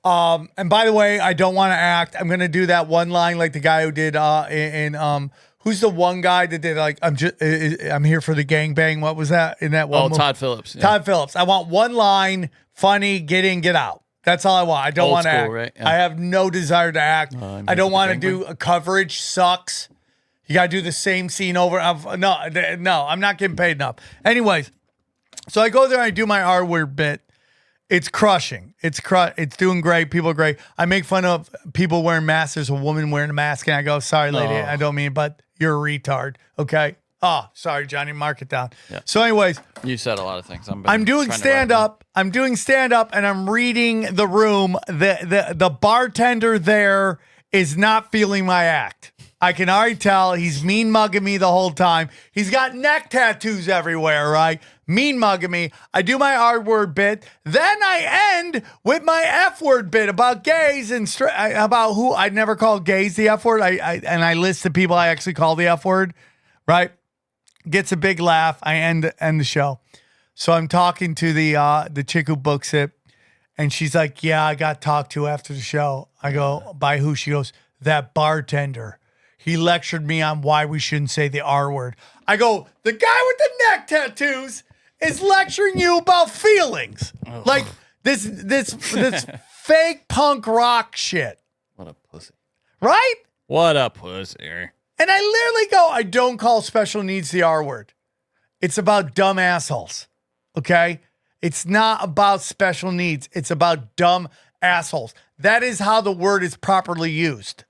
and by the way, I don't want to act. I'm going to do that one line like the guy who did who's the one guy that did like I'm here for the gangbang. What was that in that one? Oh, movie? Todd Phillips. Yeah. Todd Phillips. I want one line, funny, get in, get out. That's all I want. I don't want to act. Right? Yeah. I have no desire to act. I don't want to do a coverage. Sucks. You got to do the same scene over. No, I'm not getting paid enough. Anyways, so I go there and I do my R word bit. It's crushing. It's doing great. People are great. I make fun of people wearing masks. There's a woman wearing a mask, and I go, sorry, lady, I don't mean, but you're a retard. Okay. Oh, sorry, Johnny. Mark it down. Yeah. So anyways. You said a lot of things. I'm doing stand-up. I'm doing stand-up, and I'm reading the room. The bartender there is not feeling my act. I can already tell he's mean mugging me the whole time. He's got neck tattoos everywhere, right? Mean mugging me. I do my R word bit. Then I end with my F word bit about gays and about who I never call gays the F word. I list the people I actually call the F word, right? Gets a big laugh. I end the show. So I'm talking to the chick who books it, and she's like, "Yeah, I got talked to after the show." I go, "By who?" She goes, "That bartender. He lectured me on why we shouldn't say the R word." I go, "The guy with the neck tattoos is lecturing you about feelings." Oh. Like this fake punk rock shit. What a pussy. Right? What a pussy. And I literally go, I don't call special needs the R word. It's about dumb assholes. Okay? It's not about special needs. It's about dumb assholes. That is how the word is properly used.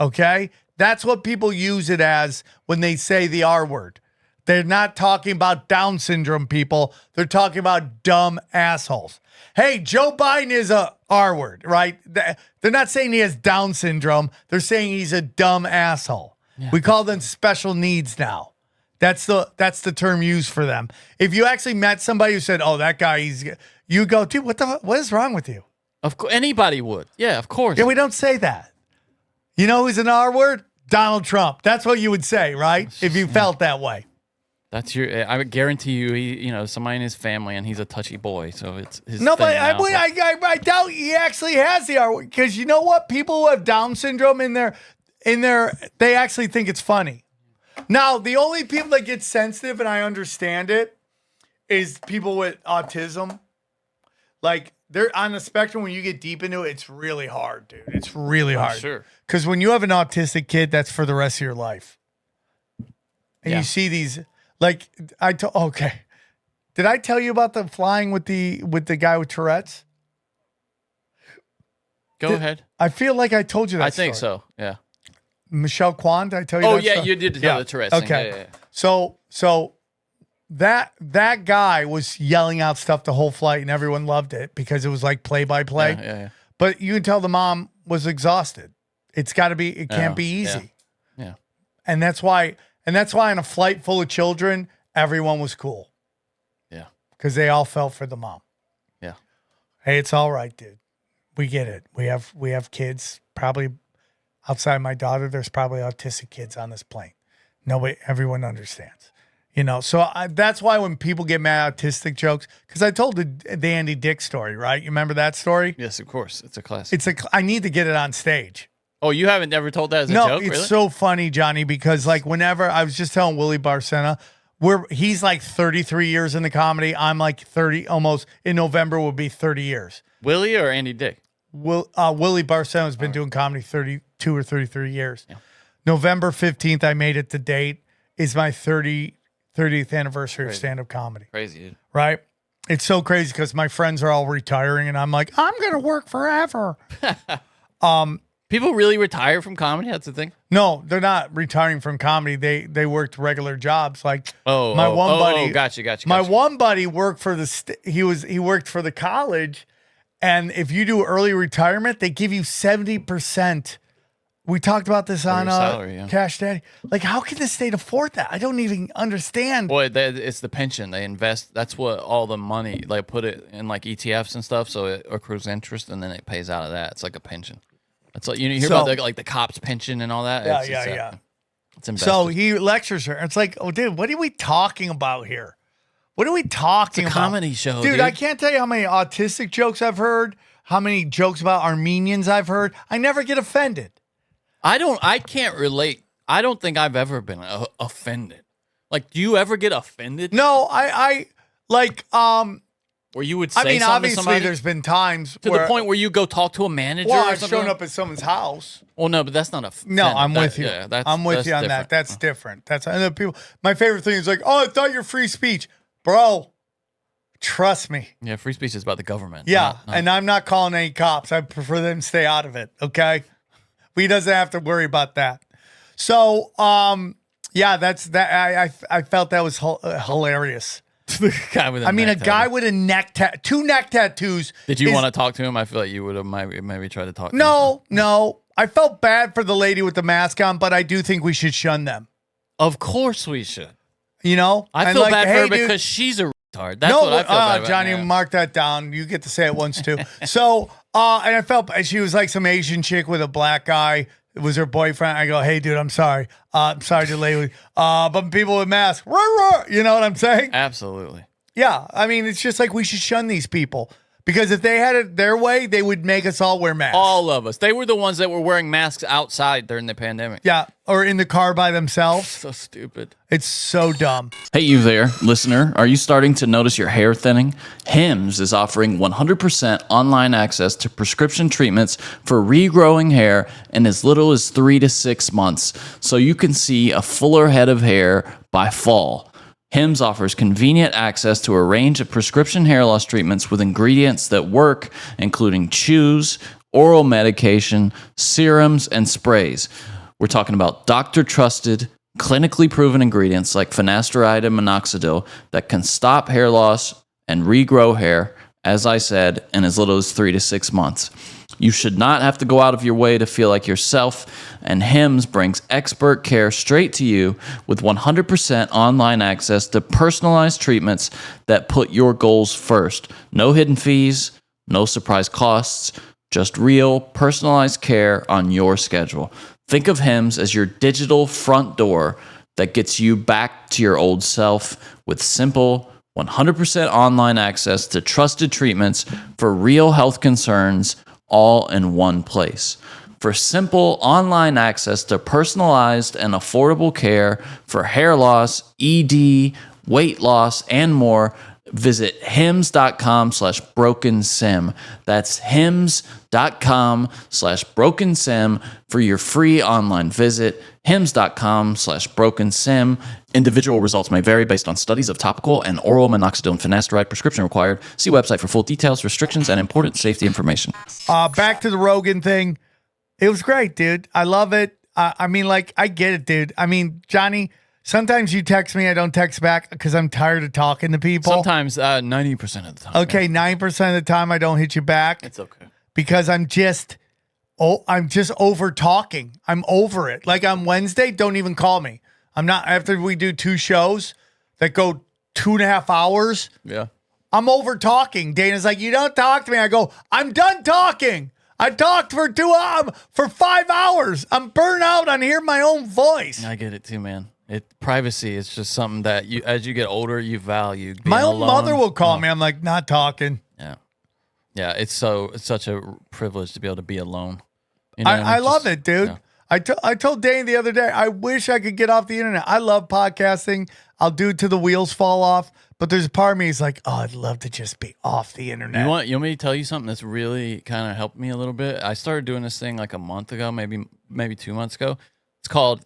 Okay? That's what people use it as when they say the R word. They're not talking about Down syndrome people. They're talking about dumb assholes. Hey, Joe Biden is a R word, right? They're not saying he has Down syndrome. They're saying he's a dumb asshole. Yeah. We call them special needs now. That's the term used for them. If you actually met somebody who said, "Oh, that guy," you go, "Dude, what is wrong with you?" Of course, anybody would. Yeah, of course. Yeah, we don't say that. You know who's an R word? Donald Trump. That's what you would say, right? If you felt that way. That's I would guarantee you, somebody in his family, and he's a touchy boy, so it's his No, thing but now, I doubt he actually has the R word, because you know what? People who have Down syndrome in their, they actually think it's funny. Now, the only people that get sensitive, and I understand it, is people with autism. Like, They're on the spectrum. When you get deep into it, it's really hard, dude. It's really hard. Sure. Because when you have an autistic kid, that's for the rest of your life. And Yeah. you see these, like okay. Did I tell you about the flying with the guy with Tourette's? Go ahead. I feel like I told you that. I think story. so. Yeah. Michelle Kwan, did I tell you? Oh that yeah, story? you did tell the Tourette's thing. Okay. Yeah, yeah, yeah. So that guy was yelling out stuff the whole flight, and everyone loved it because it was like play by play. Yeah. But you can tell the mom was exhausted. It can't be easy. Yeah. And that's why in a flight full of children, everyone was cool. Yeah. Because they all felt for the mom. Yeah. Hey, it's all right, dude. We get it. We have kids. Probably outside my daughter, there's probably autistic kids on this plane. Everyone understands. So that's why when people get mad at autistic jokes, because I told the Andy Dick story, right? You remember that story? Yes, of course. It's a classic. I need to get it on stage. Oh, you haven't never told that as a No, joke, it's really? so funny, Johnny, because like whenever I was just telling Willie Barcena, he's like 33 years in the comedy. I'm like 30, almost in November will be 30 years. Willie or Andy Dick? Willie Barcena has been doing comedy 32 or 33 years. Yeah. November 15th, I made it to date, is my 30th anniversary of stand-up comedy. Crazy, dude. Right? It's so crazy because my friends are all retiring and I'm like, I'm going to work forever. People really retire from comedy? That's the thing? No, they're not retiring from comedy. They worked regular jobs. Like my one buddy. Gotcha. My one buddy worked for he worked for the college, and if you do early retirement, they give you 70%. We talked about this on salary, Cash Daddy. Like, how can the state afford that? I don't even understand. Boy, it's the pension. They invest. That's what all the money, like put it in like ETFs and stuff, so it accrues interest, and then it pays out of that. It's like a pension. It's like you hear about the cops' pension and all that. Yeah. It's invested. So he lectures her. It's like, oh, dude, what are we talking about here? What are we talking it's a about? comedy show, dude. I can't tell you how many autistic jokes I've heard, how many jokes about Armenians I've heard. I never get offended. I can't relate. I don't think I've ever been offended. Like, do you ever get offended? No, I like, where you would say I mean, something obviously, to somebody? there's been times To the point where you go talk to a manager well, or I've something? shown up at someone's house. Well, no, but that's not a No, I'm with you. Yeah, I'm with you on different. that. That's different. That's I know people. My favorite thing is like, oh, I thought you're free speech, bro. Trust me. Yeah, free speech is about the government. Yeah, not- and I'm not calling any cops. I prefer them to stay out of it. Okay, he doesn't have to worry about that. So, yeah, that's that. I felt that was hilarious. The guy with a guy with a two neck tattoos. Did you want to talk to him? I feel like you would have maybe tried to talk to him. No. I felt bad for the lady with the mask on, but I do think we should shun them. Of course we should. You know? I And feel like, bad for hey, her dude, because she's a retard. That's what I feel bad about. Johnny, Yeah. mark that down. You get to say it once too. So, and I felt she was like some Asian chick with a black guy. It was her boyfriend. I go, hey, dude, I'm sorry. I'm sorry to lay with but people with masks. You know what I'm saying? Absolutely. Yeah. I mean, it's just like we should shun these people. Because if they had it their way, they would make us all wear masks. All of us. They were the ones that were wearing masks outside during the pandemic. Yeah. Or in the car by themselves. So stupid. It's so dumb. Hey, you there, listener. Are you starting to notice your hair thinning? Hims is offering 100% online access to prescription treatments for regrowing hair in as little as 3 to 6 months, so you can see a fuller head of hair by fall. Hims offers convenient access to a range of prescription hair loss treatments with ingredients that work, including chews, oral medication, serums, and sprays. We're talking about doctor-trusted, clinically proven ingredients like finasteride and minoxidil that can stop hair loss and regrow hair, as I said, in as little as 3 to 6 months. You should not have to go out of your way to feel like yourself, and Hims brings expert care straight to you with 100% online access to personalized treatments that put your goals first. No hidden fees, no surprise costs, just real, personalized care on your schedule. Think of Hims as your digital front door that gets you back to your old self with simple, 100% online access to trusted treatments for real health concerns, all in one place. For simple online access to personalized and affordable care for hair loss, ED, weight loss, and more, visit hims.com/brokensim. That's hims.com/brokensim for your free online visit. hims.com/brokensim. Individual results may vary based on studies of topical and oral minoxidil finasteride. Prescription required. See website for full details, restrictions, and important safety information. Back to the Rogan thing. It was great, dude. I love it. I mean, like, I get it, dude. I mean, Johnny, sometimes you text me, I don't text back because I'm tired of talking to people. Sometimes 90% of the time. Okay, 9% of the time I don't hit you back. It's okay. Because I'm just over talking. I'm over it. Like on Wednesday, don't even call me. I'm not, after we do 2 shows that go 2.5 hours. Yeah. I'm over talking. Dana's like, you don't talk to me. I go, I'm done talking. I talked for 5 hours. I'm burnt out on hearing my own voice. I get it too, man. Privacy is just something that you, as you get older, you value. My own mother will call me. I'm like, not talking. Yeah. Yeah. It's such a privilege to be able to be alone. You know I love it, dude. Yeah. I told Dane the other day, I wish I could get off the internet. I love podcasting. I'll do it till the wheels fall off. But there's a part of me is like, oh, I'd love to just be off the internet. You want me to tell you something that's really kind of helped me a little bit? I started doing this thing like a month ago, maybe 2 months ago.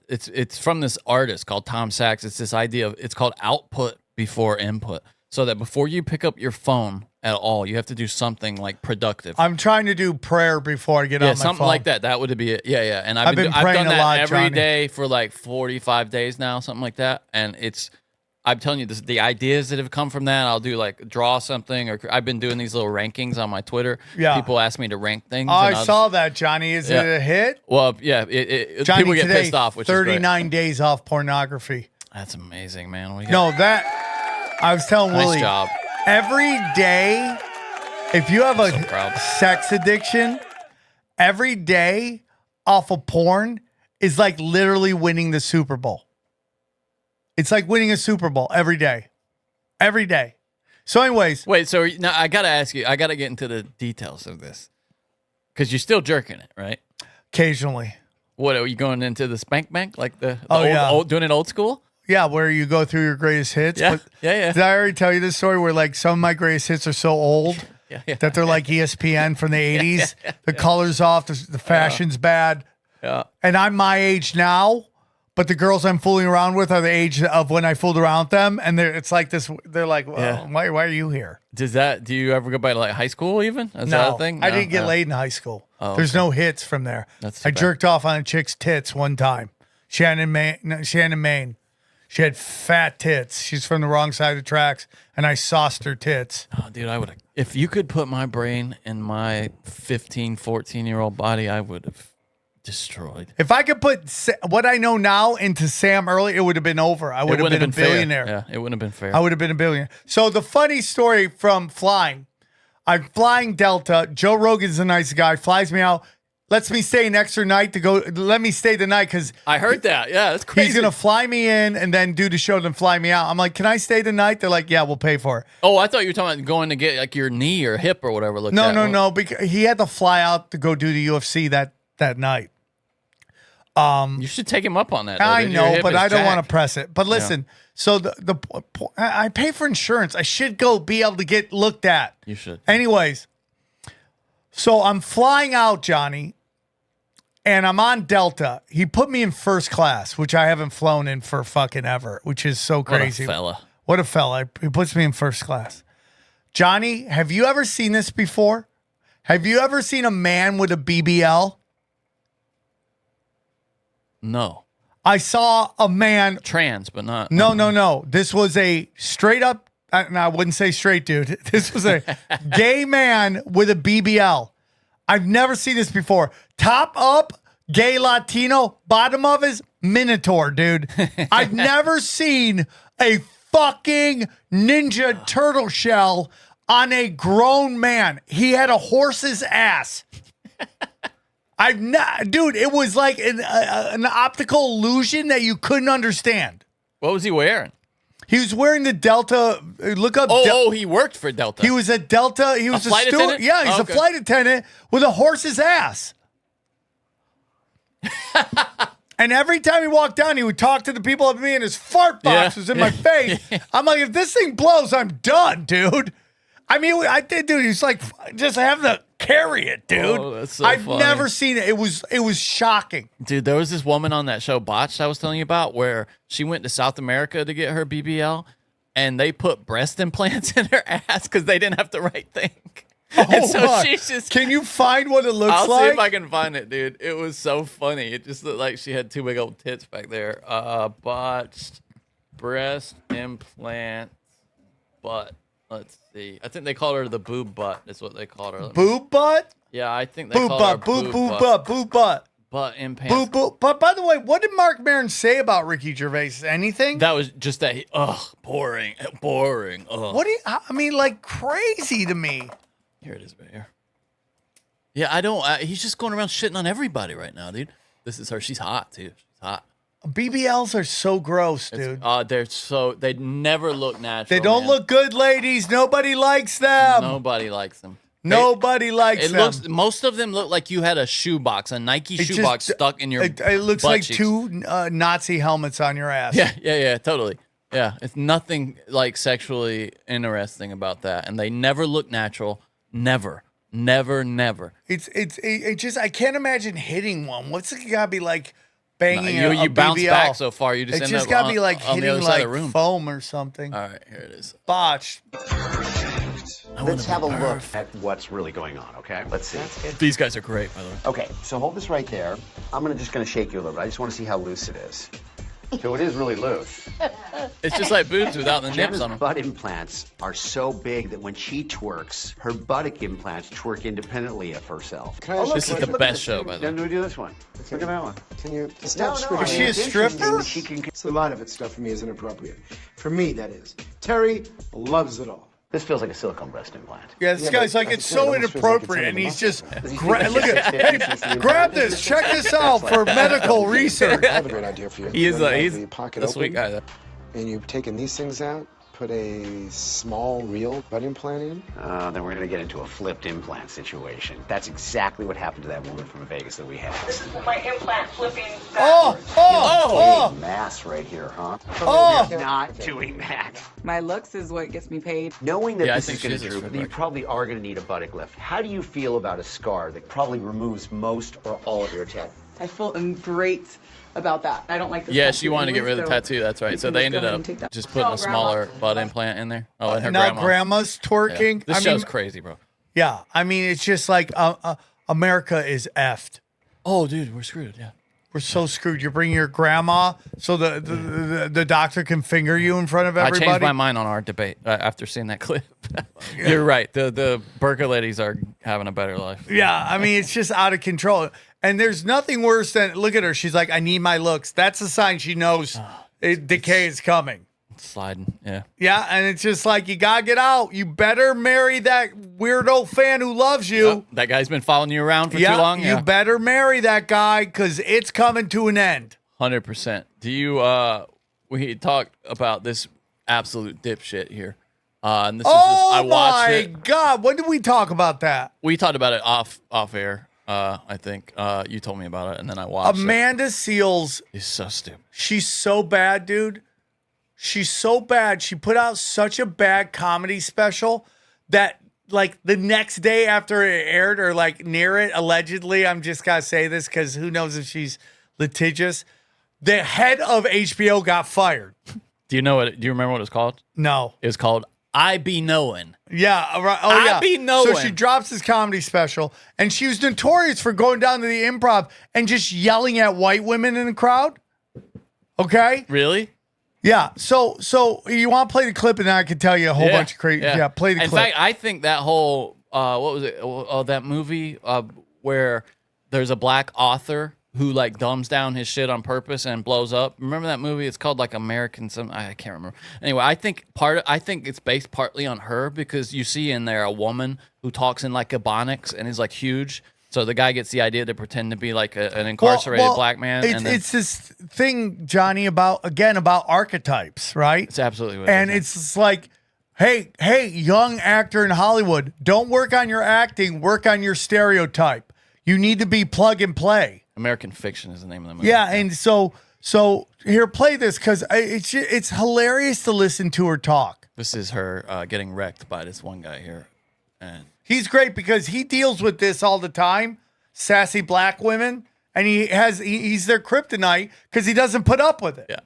It's from this artist called Tom Sachs. It's this idea of, it's called output before input. So that before you pick up your phone at all, you have to do something like productive. I'm trying to do prayer before I get on my phone. Something like that. That would be it. Yeah. And I've been done praying that a lot, every Johnny. day for like 45 days now, something like that. And I'm telling you, the ideas that have come from that, I'll do like draw something, or I've been doing these little rankings on my Twitter. Yeah. People ask me to rank things. Oh, I saw that, Johnny. Is it a hit? Well, yeah. Johnny, people get today, pissed off, which 39 is days off pornography. That's amazing, man. I was telling Nice Willie. job. Every day, if you have a sex addiction, every day off of porn is like literally winning the Super Bowl. It's like winning a Super Bowl every day. Every day. So anyways. Wait, so now I got to ask you, I got to get into the details of this. Because you're still jerking it, right? Occasionally. What, are you going into the spank bank? Like the yeah. doing it old school? Yeah, where you go through your greatest hits. Yeah, But yeah. Did I already tell you this story where like some of my greatest hits are so old that they're like ESPN from the 80s? The color's off, the fashion's bad. Yeah. And I'm my age now, but the girls I'm fooling around with are the age of when I fooled around with them. And it's like this, they're like, well, why are you here? Do you ever go by like high school even? Is that a thing? I didn't get laid in high school. Oh, There's no hits from there. That's too I bad. jerked off on a chick's tits one time. Shannon, Maine. She had fat tits. She's from the wrong side of the tracks, and I sauced her tits. Oh, dude, I would have. If you could put my brain in my 15, 14-year-old body, I would have destroyed. If I could put what I know now into Sam early, it would have been over. I would have been a billionaire. Fair. Yeah, it wouldn't have been fair. I would have been a billionaire. So the funny story from flying, I'm flying Delta. Joe Rogan's a nice guy, flies me out, lets me stay an extra night let me stay the night because I heard that. Yeah, that's crazy. he's going to fly me in and then do the show, then fly me out. I'm like, can I stay the night? They're like, yeah, we'll pay for it. Oh, I thought you were talking about going to get like your knee or hip or whatever looked at. No. Because he had to fly out to go do the UFC that night. You should take him up on that. Though, I dude. Your know, hip but is I don't want to jacked. press it. But listen, so I pay for insurance. I should go be able to get looked at. You should. Anyways, so I'm flying out, Johnny, and I'm on Delta. He put me in first class, which I haven't flown in for fucking ever, which is so crazy. What a fella. He puts me in first class. Johnny, have you ever seen this before? Have you ever seen a man with a BBL? No. I saw a man. Trans, but not. No. This was a straight up, I wouldn't say straight dude. This was a gay man with a BBL. I've never seen this before. Top up, gay Latino, bottom of is Minotaur, dude. I've never seen a fucking Ninja Turtle shell on a grown man. He had a horse's ass. Dude, it was like an optical illusion that you couldn't understand. What was he wearing? He was wearing the Delta. Look up. He worked for Delta. He was a Delta. He was a flight steward. attendant? Yeah, he's Okay. a flight attendant with a horse's ass. And every time he walked down, he would talk to the people up me, and his fart box was in my face. I'm like, if this thing blows, I'm done, dude. I mean, I did, dude. He's like, just have to carry it, dude. Oh, that's so I've funny. never seen it. It was shocking. Dude, there was this woman on that show, Botched, I was telling you about, where she went to South America to get her BBL, and they put breast implants in her ass because they didn't have the right thing. And so she's just. Can you find what it looks I'll like? see if I can find it, dude. It was so funny. It just looked like she had two big old tits back there. Botched breast implants butt. Let's see. I think they called her the boob butt. Is what they called her. Boob butt? Yeah, I think they Boob called her butt, boob butt, boob butt. Butt implants. Boob. But by the way, what did Marc Maron say about Ricky Gervais? Anything? That was just that. Boring. What do you? I mean, like crazy to me. Here it is, right here. Yeah, I don't. He's just going around shitting on everybody right now, dude. This is her. She's hot, too. She's hot. BBLs are so gross, dude. They never look natural. They don't look good, ladies. Nobody likes them. Nobody likes them. Nobody likes them. Most of them look like you had a shoebox, a Nike shoebox stuck in your. It looks butt like cheeks. two Nazi helmets on your ass. Yeah, totally. Yeah, it's nothing like sexually interesting about that, and they never look natural. Never. It just I can't imagine hitting one. What's it gotta be like? Banging you bounce BBL. back so far, you just it end just up gotta be like on the hitting other side like of the room. foam or something. All right, here it is. Botched. Let's have a look at what's really going on, okay? Let's see. These guys are great, by the way. Okay, so hold this right there. I'm just gonna shake you a little bit. I just want to see how loose it is. So it is really loose. It's just like boobs without the nips Gemma's on them. butt implants are so big that when she twerks, her buttock implants twerk independently of herself. This is the best show, by the way. Then we do this one. Look at that one. Can you stop screaming? Is she a stripper? A lot of it stuff for me is inappropriate. For me, that is. Terry loves it all. This feels like a silicone breast implant. Yeah, this guy's like, it's so inappropriate, and he's just, look at, hey, grab this, check this out for medical research. I have a great idea for you. He's the pocket a sweet open, guy, though. And you've taken these things out, put a small, real butt implant in. Then we're going to get into a flipped implant situation. That's exactly what happened to that woman from Vegas that we had. My implant flipping. Mass right here, huh? Oh! Not doing that. My looks is what gets me paid. Knowing that Yeah, I this think is going she to is a droop, stripper. you probably are going to need a buttock lift. How do you feel about a scar that probably removes most or all of your tattoo? I feel great about that. I don't like this. Yeah, she wanted to get rid of the tattoo. That's right. So they ended up just putting a smaller butt implant in there. Oh, and her Now grandma. grandma's twerking. This I show's mean, crazy, bro. yeah, I mean, it's just like America is effed. Oh, dude, we're screwed. Yeah. We're so screwed. You bring your grandma so the doctor can finger you in front of everybody. I changed my mind on our debate after seeing that clip. You're right. The burqa ladies are having a better life. Yeah, I mean, it's just out of control. And there's nothing worse than, look at her. She's like, I need my looks. That's a sign she knows decay is coming. Sliding, yeah. Yeah, and it's just like, you got to get out. You better marry that weirdo fan who loves you. Yep, that guy's been following you around for too long. You better marry that guy because it's coming to an end. 100%. Do you, we talked about this absolute dipshit here. And this is I watched it. My God. When did we talk about that? We talked about it off air. I think you told me about it, and then I watched Amanda Seales. He's so stupid. She's so bad, dude. She's so bad. She put out such a bad comedy special that, like, the next day after it aired, or like near it, allegedly, I'm just gotta say this because who knows if she's litigious. The head of HBO got fired. Do you know what? Do you remember what it was called? No. It was called I Be Knowin'. Yeah, right. Oh, yeah. I Be Knowin'. So she drops this comedy special, and she was notorious for going down to the Improv and just yelling at white women in the crowd. Okay? Really? Yeah. So you want to play the clip, and then I can tell you a whole bunch of crazy. Yeah, play the clip. In fact, I think that whole what was it? That movie where there's a black author who like dumbs down his shit on purpose and blows up. Remember that movie? It's called like American some. I can't remember. Anyway, I think it's based partly on her because you see in there a woman who talks in like Ebonics and is like huge. So the guy gets the idea to pretend to be like an incarcerated black man. It's this thing, Johnny, about archetypes, right? It's absolutely what and it is. it's just like, hey, young actor in Hollywood, don't work on your acting, work on your stereotype. You need to be plug and play. American Fiction is the name of the movie. Yeah, and so here, play this because it's hilarious to listen to her talk. This is her getting wrecked by this one guy here, and he's great because he deals with this all the time, sassy black women, and he's their kryptonite because he doesn't put up with it. Yeah,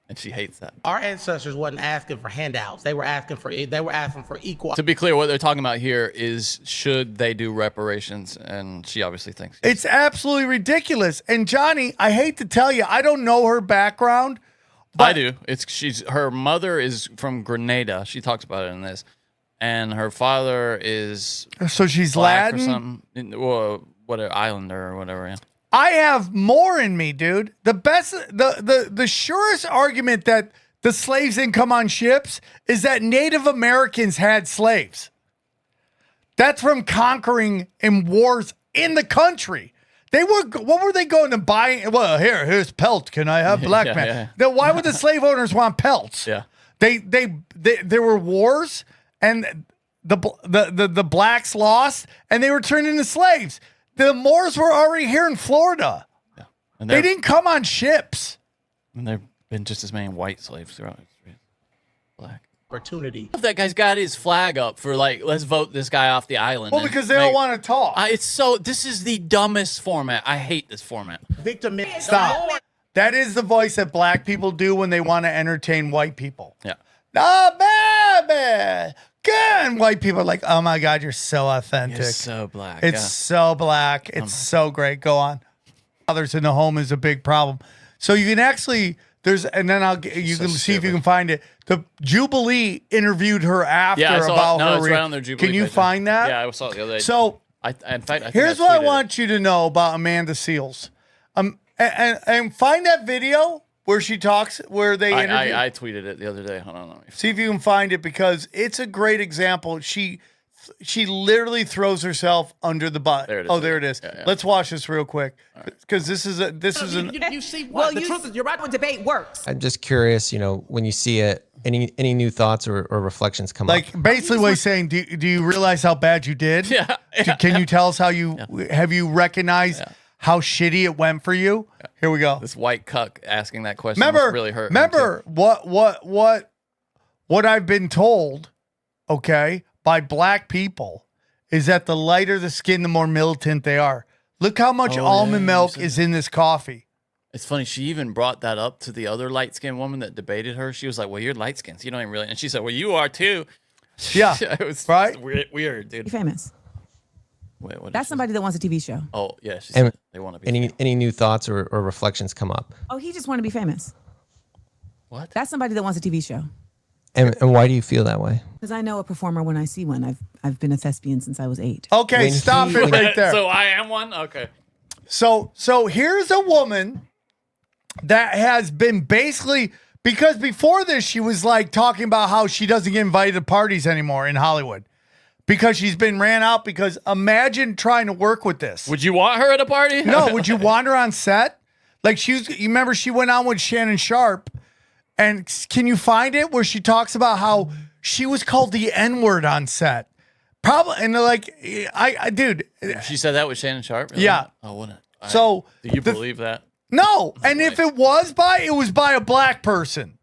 and she hates that. Our ancestors wasn't asking for handouts; they were asking for equal. To be clear, what they're talking about here is should they do reparations, and she obviously thinks it's absolutely ridiculous. And Johnny, I hate to tell you, I don't know her background. I do. Her mother is from Grenada. She talks about it in this, and her father is so she's black Latin or something. Well, whatever, islander or whatever. Yeah. I have more in me, dude. The best, the surest argument that the slaves didn't come on ships is that Native Americans had slaves. That's from conquering in wars in the country. What were they going to buy? Well, here's pelts. Can I have black man? Yeah. Then why would the slave owners want pelts? Yeah. There were wars, and the blacks lost, and they were turned into slaves. The Moors were already here in Florida. Yeah. And they didn't come on ships. And there have been just as many white slaves throughout history. Black. Opportunity. That guy's got his flag up for let's vote this guy off the island. Well, because they don't want to talk. This is the dumbest format. I hate this format. Victim. Stop. That is the voice that black people do when they want to entertain white people. Yeah. Oh, baby. Good. And white people are like, oh my God, you're so authentic. You're so black. It's so black. It's so great. Go on. Fathers in the home is a big problem. So you can actually, and then you can see if you can find it. The Jubilee interviewed her after about her. It's right on their Jubilee Can you page. find that? Yeah, I saw it the other day. So, in fact, here's what I want you to know about Amanda Seales. And find that video where she talks, where they interview. I tweeted it the other day. Hold on, let me see if you can find it because it's a great example. She literally throws herself under the bus. There it is. Oh, there it is. Yeah. Let's watch this real quick because this is an. You see what? The truth is, your right debate works. I'm just curious, when you see it, any new thoughts or reflections come up? Like basically what he's saying, do you realize how bad you did? Yeah. Can you tell us how have you recognized how shitty it went for you? Yeah. Here we go. This white cuck asking that question must really hurt. Remember what I've been told, okay, by black people is that the lighter the skin, the more militant they are. Look how much almond milk is in this coffee. It's funny. She even brought that up to the other light-skinned woman that debated her. She was like, well, you're light-skinned, so you don't even really. And she said, well, you are too. Yeah. It was right? Weird, dude. Famous. Wait, what? That's somebody that wants a TV show. Oh, yeah. She said they want to be any new thoughts or reflections come up? Oh, he just want to be famous. What? That's somebody that wants a TV show. And why do you feel that way? Because I know a performer when I see one. I've been a thespian since I was 8. Okay, stop it right there. So I am one? Okay. So here's a woman that has been basically, because before this, she was like talking about how she doesn't get invited to parties anymore in Hollywood because she's been ran out. Because imagine trying to work with this. Would you want her at a party? No. Would you want her on set? Like you remember she went on with Shannon Sharp, and can you find it where she talks about how she was called the N-word on set? Probably, and they're like, dude. She said that with Shannon Sharp? Really? Yeah. Oh, wouldn't it? So do you believe that? No, and if it was by a black person,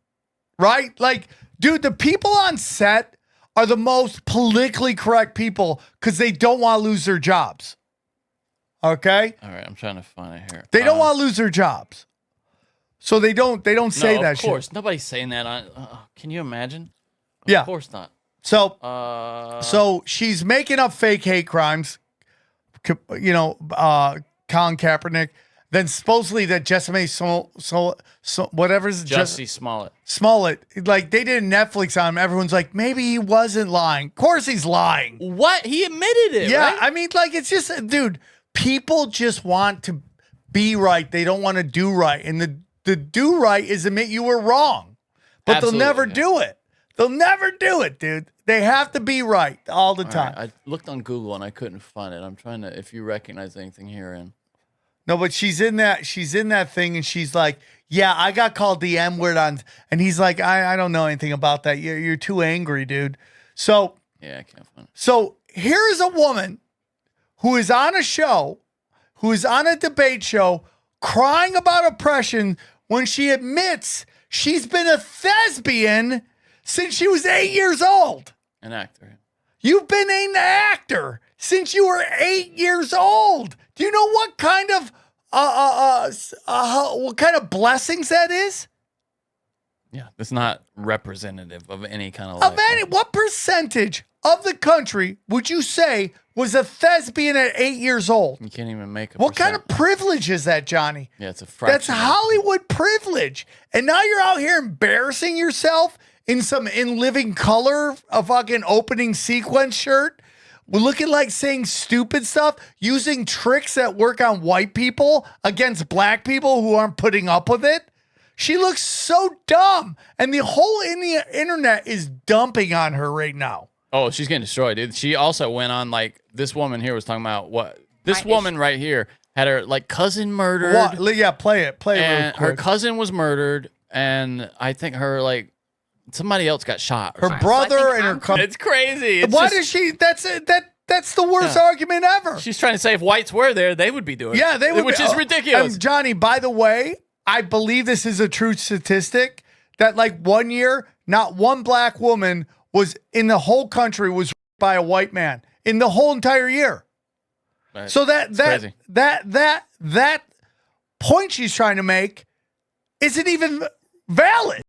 right? Like, dude, the people on set are the most politically correct people because they don't want to lose their jobs. Okay? All right, I'm trying to find it here. They don't want to lose their jobs. So they don't say that shit. Of course. Nobody's saying that on can you imagine? Of course not. So she's making up fake hate crimes. Colin Kaepernick. Then supposedly that Jessamy Jussie Smollett, like they did a Netflix on him. Everyone's like, maybe he wasn't lying. Of course he's lying. What? He admitted it, Yeah, right? I mean, like it's just, dude, people just want to be right. They don't want to do right. And the do right is admit you were wrong. But Absolutely, they'll never do it. They'll never do it, dude. They have to be right all the time. Right, I looked on Google and I couldn't find it. I'm trying to, if you recognize anything herein. No, but she's in that thing and she's like, yeah, I got called the M-word on, and he's like, I don't know anything about that. You're too angry, dude. So yeah, I can't find it. So here's a woman who is on a show, who is on a debate show, crying about oppression when she admits she's been a thespian since she was 8 years old. An actor. You've been an actor since you were 8 years old. Do you know what kind of blessings that is? Yeah, it's not representative of any kind of life. What percentage of the country would you say was a thespian at 8 years old? You can't even make a What kind of privilege is that, Johnny? Yeah, it's a fraction. That's Hollywood privilege. And now you're out here embarrassing yourself in living color, a fucking opening sequence shirt, looking like saying stupid stuff, using tricks that work on white people against black people who aren't putting up with it. She looks so dumb. And the whole internet is dumping on her right now. Oh, she's getting destroyed, dude. She also went on, like, this woman here was talking about what this woman right here had her like cousin murdered. What? Yeah, play it. Play it. And her cousin was murdered, and I think her like somebody else got shot. Her brother and her cousin. It's crazy. It's Why just- does she? That's the worst argument ever. She's trying to say if whites were there, they would be doing it. Yeah, they would, which is ridiculous. Johnny, by the way, I believe this is a true statistic that like 1 year, not one black woman was in the whole country was raped by a white man in the whole entire year. Right. So that point she's trying to make isn't even valid.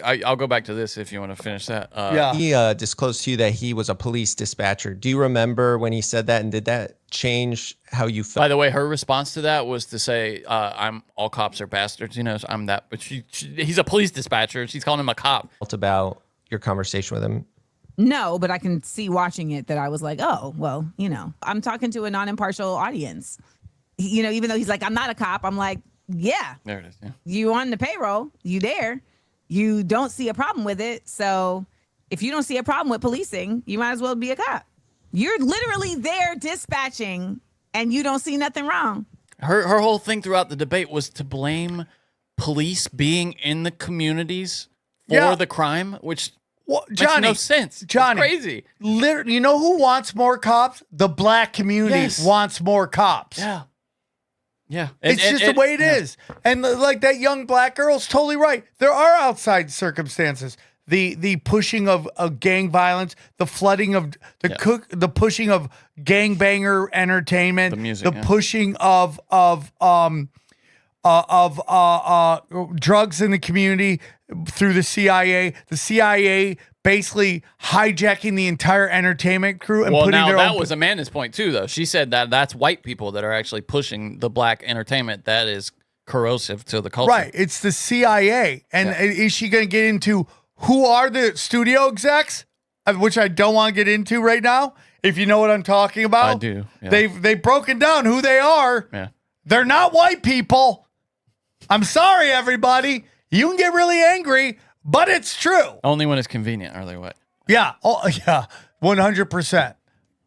I'll go back to this if you want to finish that. He disclosed to you that he was a police dispatcher. Do you remember when he said that, and did that change how you felt? By the way, her response to that was to say, "I'm all cops are bastards." You know, so I'm that. But he's a police dispatcher. She's calling him a cop. About your conversation with him? No, but I can see watching it that I was like, oh, well, I'm talking to a non-impartial audience. Even though he's like, I'm not a cop, I'm like, yeah. There it is. Yeah. You on the payroll, you there. You don't see a problem with it. So if you don't see a problem with policing, you might as well be a cop. You're literally there dispatching and you don't see nothing wrong. Her whole thing throughout the debate was to blame police being in the communities for the crime, which makes no sense. Johnny, it's crazy. Literally, you know who wants more cops? The black community wants more cops. Yeah. Yeah. It's just the way it is. And like that young black girl's totally right. There are outside circumstances. The pushing of gang violence, the flooding of the pushing of gangbanger entertainment, the music, pushing of drugs in the community through the CIA. The CIA basically hijacking the entire entertainment crew and putting their that own. was Amanda's point too, though. She said that that's white people that are actually pushing the black entertainment that is corrosive to the culture. Right. It's the CIA. And is she going to get into who are the studio execs, which I don't want to get into right now, if you know what I'm talking about? I do. Yeah. They've broken down who they are. Yeah. They're not white people. I'm sorry, everybody. You can get really angry, but it's true. Only when it's convenient are they white. Yeah. Oh, yeah. 100%.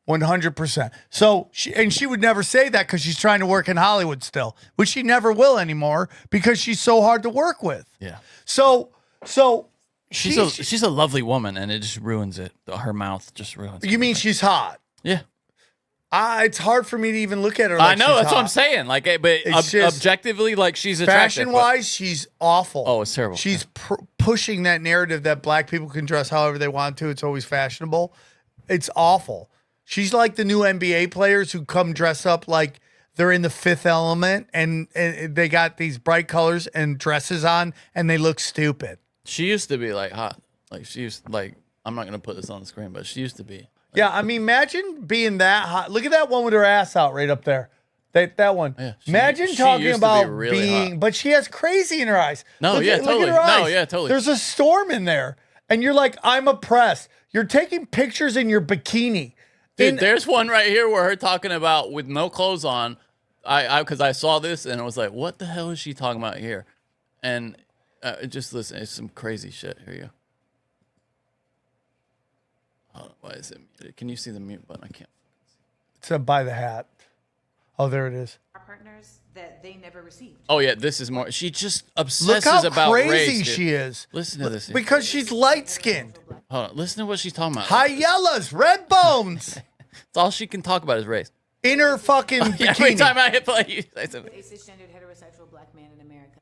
100%. So she would never say that because she's trying to work in Hollywood still, which she never will anymore because she's so hard to work with. Yeah. So she's a lovely woman, and it just ruins it. Her mouth just ruins it. You mean she's hot? Yeah. It's hard for me to even look at her. Like I know, she's that's hot. what I'm saying. Like, but objectively, like she's attractive. Fashion-wise, she's awful. Oh, it's terrible. She's pushing that narrative that black people can dress however they want to. It's always fashionable. It's awful. She's like the new NBA players who come dressed up like they're in the Fifth Element, and they got these bright colors and dresses on, and they look stupid. She used to be like hot. Like she used I'm not gonna put this on the screen, but she used to be. Yeah, I mean, imagine being that hot. Look at that one with her ass out right up there. That one. Yeah, imagine talking about being, hot. But she has crazy in her eyes. No, look totally. Look at her eyes. No, yeah, totally. There's a storm in there, and you're like, I'm oppressed. You're taking pictures in your bikini. Dude, there's one right here where her talking about with no clothes on. Because I saw this and I was like, what the hell is she talking about here? And just listen, it's some crazy shit. Here you go. Oh, why is it muted? Can you see the mute button? I can't. It's by the hat. Oh, there it is. Our partners that they never received. Oh yeah, this is more. She just obsesses Look how about crazy race, she is. Listen to this. Because she's light skinned. Hold on. Listen to what she's talking about. High yellows, red bones. It's all she can talk about is race. in her fucking bikini. Every time I hit play, you say something. A cisgendered heterosexual black man in America.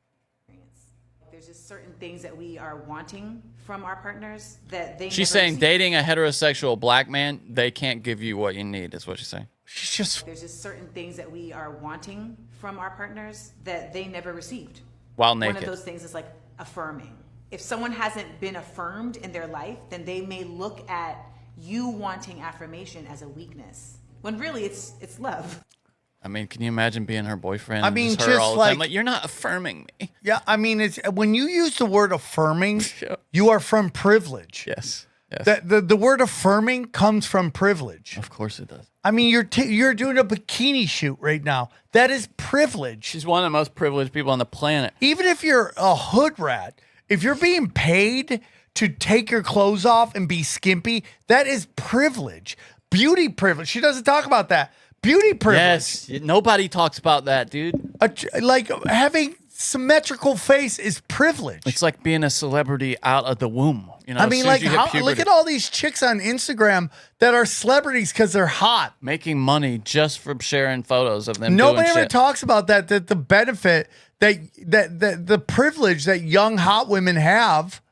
There's just certain things that we are wanting from our partners that they. She's never saying receive. dating a heterosexual black man, they can't give you what you need. Is what she's saying. She's just. There's just certain things that we are wanting from our partners that they never received. While One naked. of those things is like affirming. If someone hasn't been affirmed in their life, then they may look at you wanting affirmation as a weakness, when really it's love. I mean, can you imagine being her boyfriend? I mean, her just all the like- time? Like, you're not affirming me. Yeah, I mean, it's when you use the word affirming, you are from privilege. Yes. Yes. The word affirming comes from privilege. Of course it does. I mean, you're doing a bikini shoot right now. That is privilege. She's one of the most privileged people on the planet. Even if you're a hood rat, if you're being paid to take your clothes off and be skimpy, that is privilege. Beauty privilege. She doesn't talk about that. Beauty privilege. Yes. Nobody talks about that, dude. Like having symmetrical face is privilege. It's like being a celebrity out of the womb. You know, I as mean, soon as like, you hit look puberty. at all these chicks on Instagram that are celebrities because they're hot. Making money just from sharing photos of them Nobody doing ever shit. talks about that the benefit that the privilege that young hot women have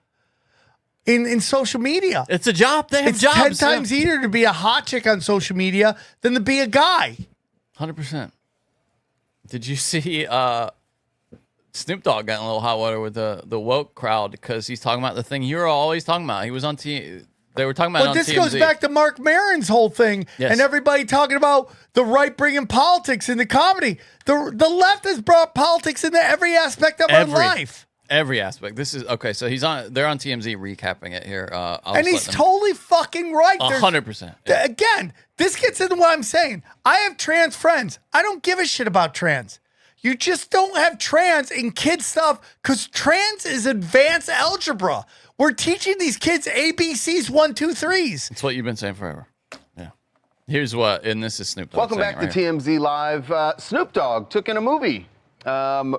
in social media. It's a job. They have it's jobs. 10 times easier to be a hot chick on social media than to be a guy. 100%. Did you see Snoop Dogg got in a little hot water with the woke crowd because he's talking about the thing you were always talking about. He was on They were talking about it But on this TMZ. goes back to Marc Maron's whole thing Yes. and everybody talking about the right bringing politics into comedy. The left has brought politics into every aspect of our life. Every aspect. This is okay. So they're on TMZ recapping it here. And he's totally fucking right. There's- 100%. Again, this gets into what I'm saying. I have trans friends. I don't give a shit about trans. You just don't have trans in kid stuff because trans is advanced algebra. We're teaching these kids ABCs 1, 2, 3s. It's what you've been saying forever. Yeah. Here's what, and this is Snoop Dogg. Welcome saying back it to right here. TMZ Live. Snoop Dogg took in a movie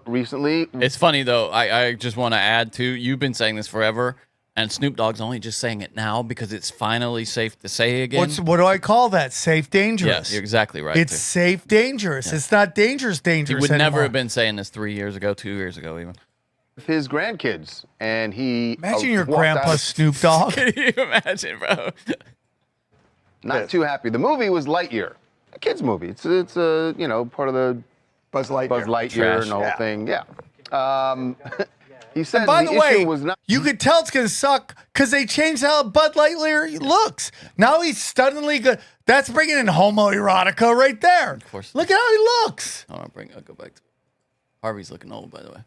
recently. It's funny though. I just want to add to you've been saying this forever, and Snoop Dogg's only just saying it now because it's finally safe to say again. What do I call that? Safe, dangerous. Yeah, you're exactly right. It's too. safe, dangerous. It's not dangerous, He dangerous would never anymore. have been saying this 3 years ago, 2 years ago, even. His grandkids, and he Imagine your walked grandpa out- Snoop Dogg. Can you imagine, bro? Not too happy. The movie was Lightyear, a kids movie. It's part of the Buzz Lightyear. Trash. and the whole Yeah. thing. Yeah. He said And by the the way, issue was not. you could tell it's going to suck because they changed how Bud Lightyear looks. Now he's stunningly good. That's bringing in homoerotica right there. Of course. Look at how he looks. I'll go back to Harvey's looking old, by the way.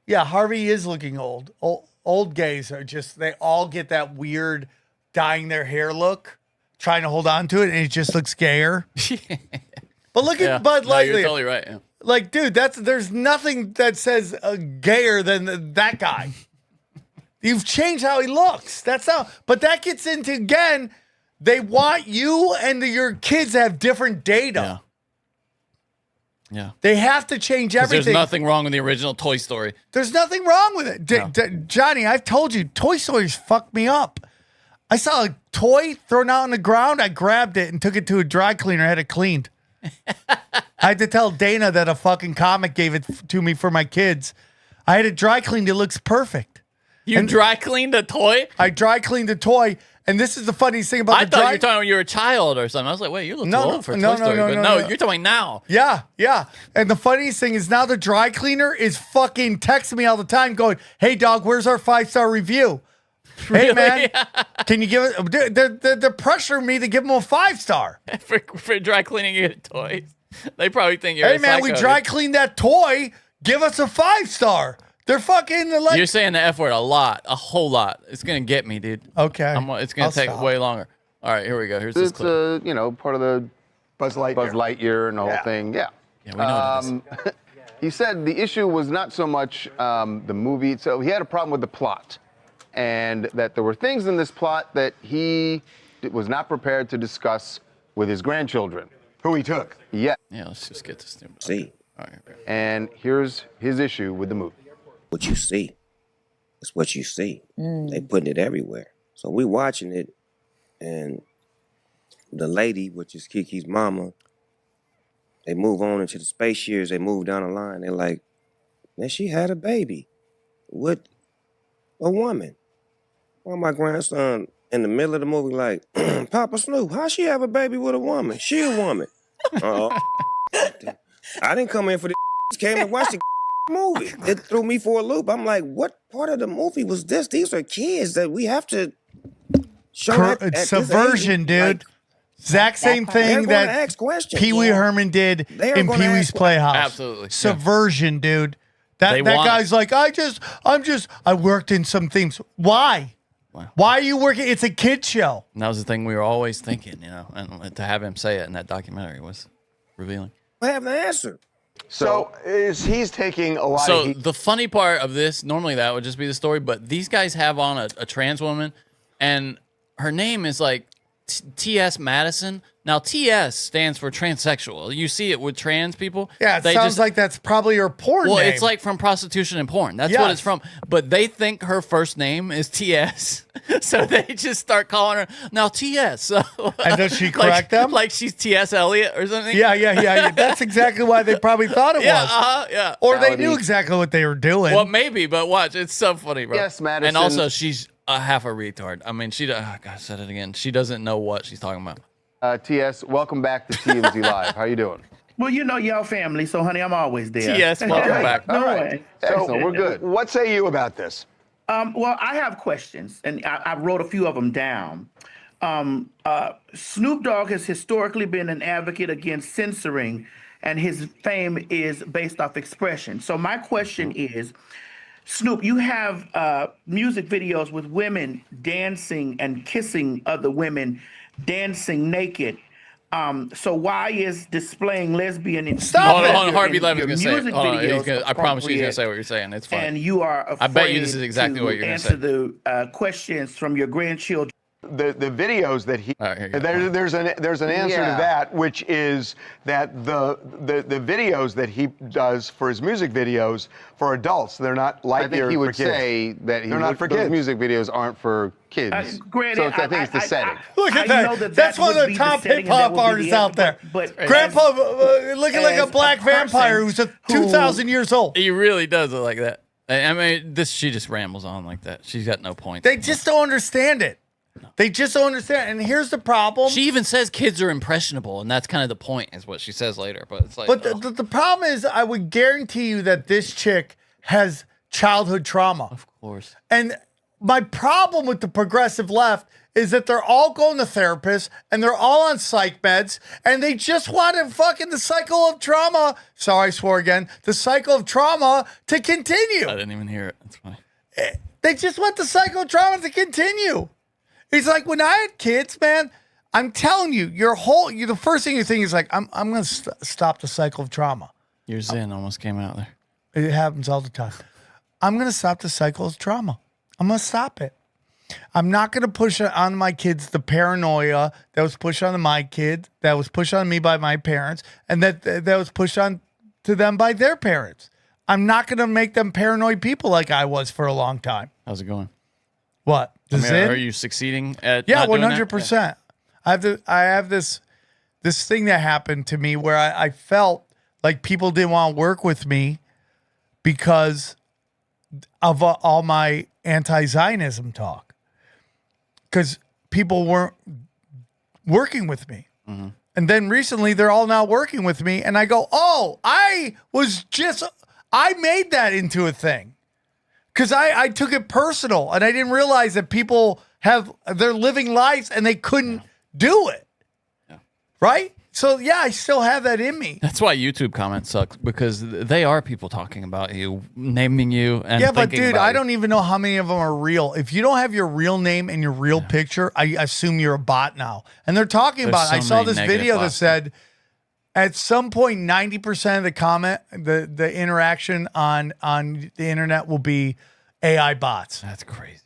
Yeah, Harvey is looking old. Old gays are just, they all get that weird dyeing their hair look, trying to hold on to it, and it just looks gayer. But look at Bud No, you're Lightyear. totally right. Yeah. Like, dude, there's nothing that says gayer than that guy. You've changed how he looks. That's how. But that gets into, again, they want you and your kids to have different data. Yeah. They have to change 'Cause everything. There's nothing wrong with the original Toy Story. There's nothing wrong with it. Johnny, I've told you, Toy Stories fucked me up. I saw a toy thrown out on the ground. I grabbed it and took it to a dry cleaner, had it cleaned. I had to tell Dana that a fucking comic gave it to me for my kids. I had it dry cleaned. It looks perfect. You dry cleaned a toy? I dry cleaned a toy. And this is the funniest thing about I the thought dry... you were talking when you were a child or something. I was like, wait, you look No, too no, old for no, Toy no, Story. no, but no, no, no. you're talking now. Yeah. And the funniest thing is now the dry cleaner is fucking texting me all the time going, hey, dog, where's our 5-star review? Hey, man, can you give it... They're pressuring me to give them a 5-star. for dry cleaning your toys. They probably think you're Hey, a man, we psycho, dry dude. cleaned that toy. Give us a 5-star. They're fucking like... You're saying the F word a lot, a whole lot. It's going to get me, dude. Okay. It's going I'll to take stop. way longer. All right, here we go. Here's this It's clip. part of the Buzz Lightyear. and the whole thing. Yeah. Yeah, we know what it is. He said the issue was not so much the movie. So he had a problem with the plot, and that there were things in this plot that he was not prepared to discuss with his grandchildren. Who he took. Yeah. Yeah, let's just get to Snoop Dogg. See. All right, okay. And here's his issue with the movie. What you see. It's what you see. They putting it everywhere. So we watching it, and the lady, which is Kiki's mama, They move on into the space years. They move down the line. They're like, man, she had a baby with a woman. Well, my grandson in the middle of the movie like, Papa Snoop, how she have a baby with a woman? She a woman. I didn't come in for the came and watched the movie. It threw me for a loop. I'm like, what part of the movie was this? These are kids that we have to show at subversion, this age. dude. Exact same thing that Pee Wee Herman did in Pee Wee's Playhouse. Absolutely. Subversion, dude. That guy's like, I worked in some themes. Why? Why are you working? It's a kid show. And that was the thing we were always thinking, you know, and to have him say it in that documentary was revealing. I have the answer. So he's taking a lot So of heat. the funny part of this, normally that would just be the story, but these guys have on a trans woman, and her name is like T.S. Madison. Now, T.S. stands for transsexual. You see it with trans people. Yeah, it sounds like that's probably her porn Well, name. it's like from prostitution and porn. That's what it's from. But they think her first name is T.S., so they just start calling her, now T.S. So, and does she correct them? Like she's T.S. Eliot or something? Yeah. That's exactly why they probably thought it was. Yeah. Or they knew exactly what they were doing. Well, maybe, but watch. It's so funny, bro. Yes, Madison. And also, she's half a retard. I mean, God, I said it again. She doesn't know what she's talking about. TS, welcome back to TMZ Live. How you doing? Well, you know y'all family, so honey, I'm always there. TS, welcome back. No All right. way. Excellent, we're good. What say you about this? Well, I have questions, and I wrote a few of them down. Snoop Dogg has historically been an advocate against censoring, and his fame is based off expression. So my question is, Snoop, you have music videos with women dancing and kissing other women, dancing naked. So why is displaying lesbian and Hold on, Harvey Levin's your gonna say it. music Hold on, videos I promise you he's gonna appropriate, say what you're saying. It's fine. and you are afraid I bet you this is exactly to what you're gonna answer say. the questions from your grandchildren? The videos that he there's an answer to that, which is that the videos that he does for his music videos for adults, they're not like I think he would say that they're not for those kids. music videos aren't for kids. Granted, so I think it's the setting. Look at that. That's one of the top hip hop artists out there. Grandpa looking like a black vampire who's 2,000 years old. He really does look like that. I mean, she just rambles on like that. She's got no point. They just don't understand it. They just don't understand. And here's the problem. She even says kids are impressionable, and that's kind of the point, is what she says later. But it's like, But the problem is, I would guarantee you that this chick has childhood trauma. Of course. And my problem with the progressive left is that they're all going to therapists and they're all on psych meds and they just want to fucking the cycle of trauma. Sorry, I swore again. The cycle of trauma to continue. I didn't even hear it. That's funny. They just want the cycle of trauma to continue. It's like when I had kids, man, I'm telling you, the first thing you think is like, I'm going to stop the cycle of trauma. Your Zen almost came out there. It happens all the time. I'm going to stop the cycle of trauma. I'm going to stop it. I'm not going to push on my kids the paranoia that was pushed on my kids, that was pushed on me by my parents, and that was pushed on to them by their parents. I'm not going to make them paranoid people like I was for a long time. How's it going? What? Are you succeeding at? Yeah, not doing that? 100%. I have this thing that happened to me where I felt like people didn't want to work with me because of all my anti-Zionism talk. Because people weren't working with me. Mm-hmm. And then recently they're all now working with me. And I go, oh, I made that into a thing. Because I took it personal and I didn't realize that people they're living lives and they couldn't do it. Yeah. Right? So, yeah, I still have that in me. That's why YouTube comments suck, because they are people talking about you, naming you, and yeah, but thinking dude, about I you. don't even know how many of them are real. If you don't have your real name and your real picture, I assume you're a bot now. And they're talking There's about it. I so saw many this negative video that bots. said at some point 90% of the comment, the interaction on the internet will be AI bots. That's crazy.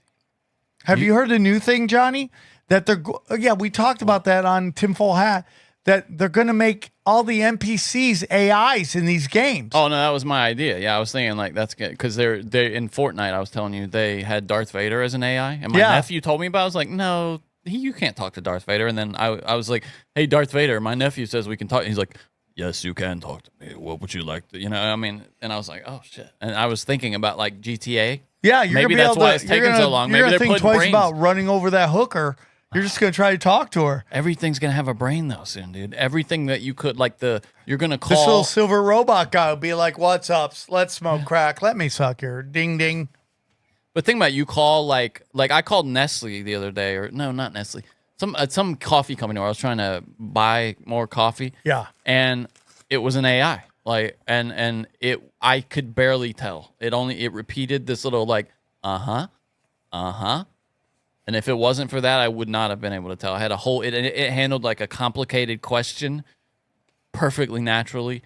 Have you heard the new thing, Johnny? That we talked about that on Tinfoil Hat, that they're going to make all the NPCs AIs in these games. Oh no, that was my idea. Yeah, I was thinking like that's good because they're in Fortnite. I was telling you they had Darth Vader as an AI, and my nephew told me about it. I was like, no, you can't talk to Darth Vader. And then I was like, hey, Darth Vader, my nephew says we can talk. He's like, yes, you can talk to me. What would you like to, you know, I mean, and I was like, oh shit. And I was thinking about like GTA. Yeah, you're maybe gonna be that's able why to, it's taking so long. You're Maybe gonna they're think putting twice brains. about running over that hooker. You're just gonna try to talk to her. Everything's gonna have a brain though soon, dude. Everything that you could like you're gonna This little call. silver robot guy will be like, "What's up? Let's smoke crack. Let me suck your ding ding." But think about it, you call like I called Nestle the other day, or no, not Nestle. Some coffee company where I was trying to buy more coffee. Yeah. And it was an AI. Like and I could barely tell. It repeated this little like and if it wasn't for that, I would not have been able to tell. I had a whole it handled like a complicated question perfectly naturally.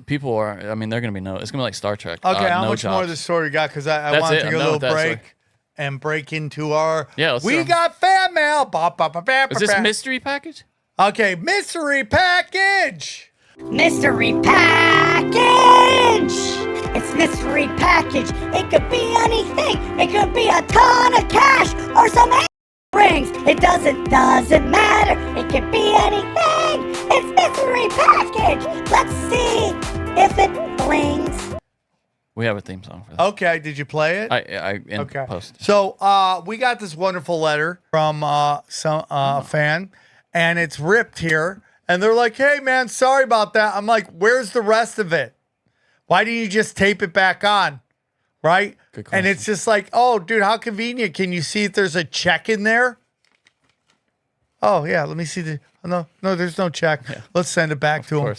People are, I mean, they're gonna be it's gonna be like Star Trek. Okay, how no much jobs. more of the story you got? Because I That's want it. to take I'm a done little with that break story. and break into our. Yeah, let's we do it. got fan mail. Is this mystery package? Okay, mystery package. Mystery package! It's mystery package. It could be anything. It could be a ton of cash or some rings. It doesn't matter. It could be anything. It's mystery package. Let's see if it blings. We have a theme song for that. Okay, did you play it? I Okay. post. So we got this wonderful letter from some fan, and it's ripped here. And they're like, "Hey man, sorry about that." I'm like, "Where's the rest of it? Why didn't you just tape it back on?" Right? And it's just like, "Oh, dude, how convenient. Can you see if there's a check in there?" Oh yeah, let me see the. No, there's no check. Yeah. Let's send it back to him.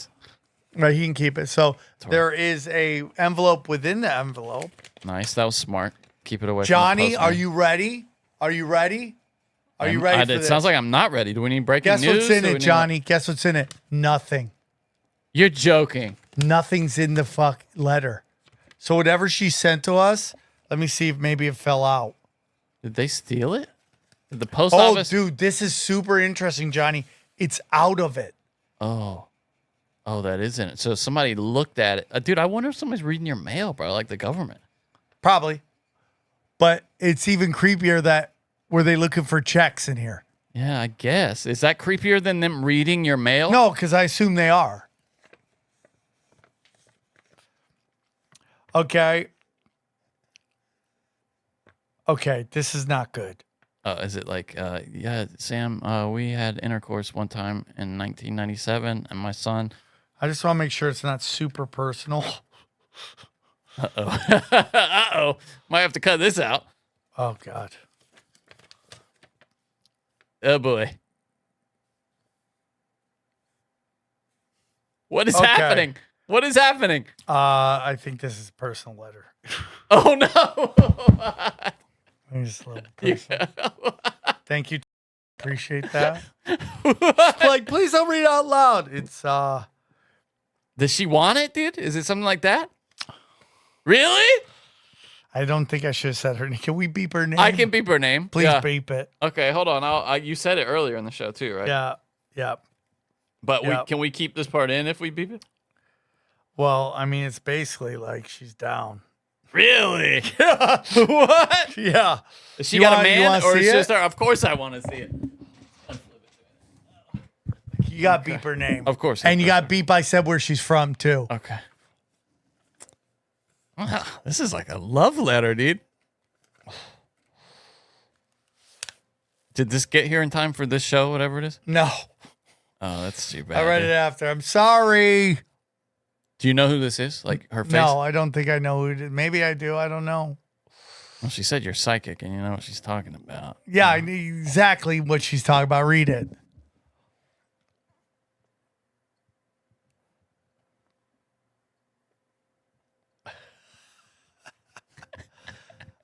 Right, he can keep it. So there is a envelope within the envelope. Nice, that was smart. Keep it away. Johnny, from the are you ready? Are you ready? Are you ready for It this? sounds like I'm not ready. Do we need breaking Guess news? what's in Do we it, need Johnny? Guess what's in it? Nothing. You're joking. Nothing's in the fuck letter. So whatever she sent to us, let me see if maybe it fell out. Did they steal it? Did the post office? Oh, dude, this is super interesting, Johnny. It's out of it. Oh, that is in it. So somebody looked at it. Dude, I wonder if somebody's reading your mail, bro, like the government. Probably. But it's even creepier that were they looking for checks in here? Yeah, I guess. Is that creepier than them reading your mail? No, because I assume they are. Okay. Okay, this is not good. Is it like, yeah, Sam, we had intercourse one time in 1997, and my son. I just want to make sure it's not super personal. Uh-oh. Uh-oh. Might have to cut this out. Oh, God. Oh, boy. What is happening? What is happening? I think this is a personal letter. Oh, no. Just a little personal. Thank you. Appreciate that. Like, please don't read it out loud. It's, Does she want it, dude? Is it something like that? Really? I don't think I should have said her name. Can we beep her name? I can beep her name. Please beep it. Okay, hold on. You said it earlier in the show too, right? Yeah. Yep. But can we keep this part in if we beep it? Well, I mean, it's basically like she's down. Really? Yeah. What? Yeah. Has she got a man or is just her? Of course I want to see it. You got to beep her name. Of course. And you got to beep I said where she's from too. Okay. Wow, this is like a love letter, dude. Did this get here in time for this show, whatever it is? No. Oh, that's too bad. I read it after. I'm sorry. Do you know who this is? Like her face? No, I don't think I know who it is. Maybe I do. I don't know. Well, she said you're psychic and you know what she's talking about. Yeah, I knew exactly what she's talking about. Read it.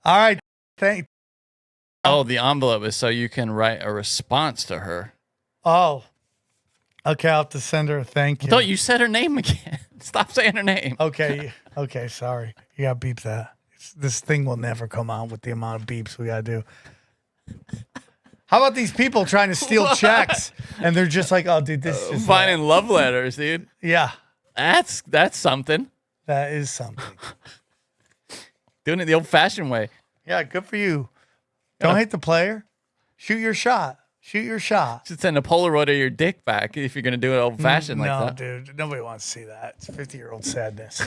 All right. Oh, the envelope is so you can write a response to her. Oh. Okay, I'll have to send her a thank you. I thought you said her name again. Stop saying her name. Okay. Okay, sorry. You got to beep that. This thing will never come out with the amount of beeps we got to do. How about these people trying to steal checks and they're just like, oh, dude, this is just finding love letters, dude. Yeah. That's something. That is something. Doing it the old-fashioned way. Yeah, good for you. Don't hate the player. Shoot your shot. Shoot your shot. Just send a Polaroid of your dick back if you're gonna do it old fashioned like that. No, dude. Nobody wants to see that. It's 50-year-old sadness.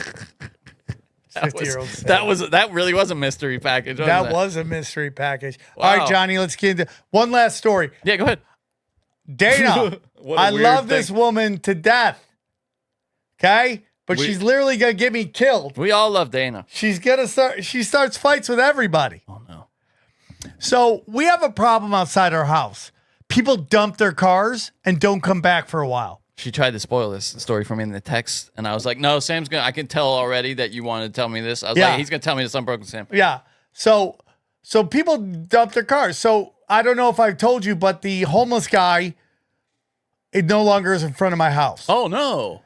That really was a mystery package. That was a mystery package. Wow. All right, Johnny, let's get into one last story. Yeah, go ahead. Dana, What a I weird love thing. this woman to death. Okay? But she's literally going to get me killed. We all love Dana. She starts fights with everybody. Oh, no. So we have a problem outside our house. People dump their cars and don't come back for a while. She tried to spoil this story for me in the text, and I was like, no, Sam's gonna. I can tell already that you wanted to tell me this. I was Yeah. like, he's gonna tell me this on Broken Sam. Yeah. So people dump their cars. So I don't know if I've told you, but the homeless guy, it no longer is in front of my house. Oh no.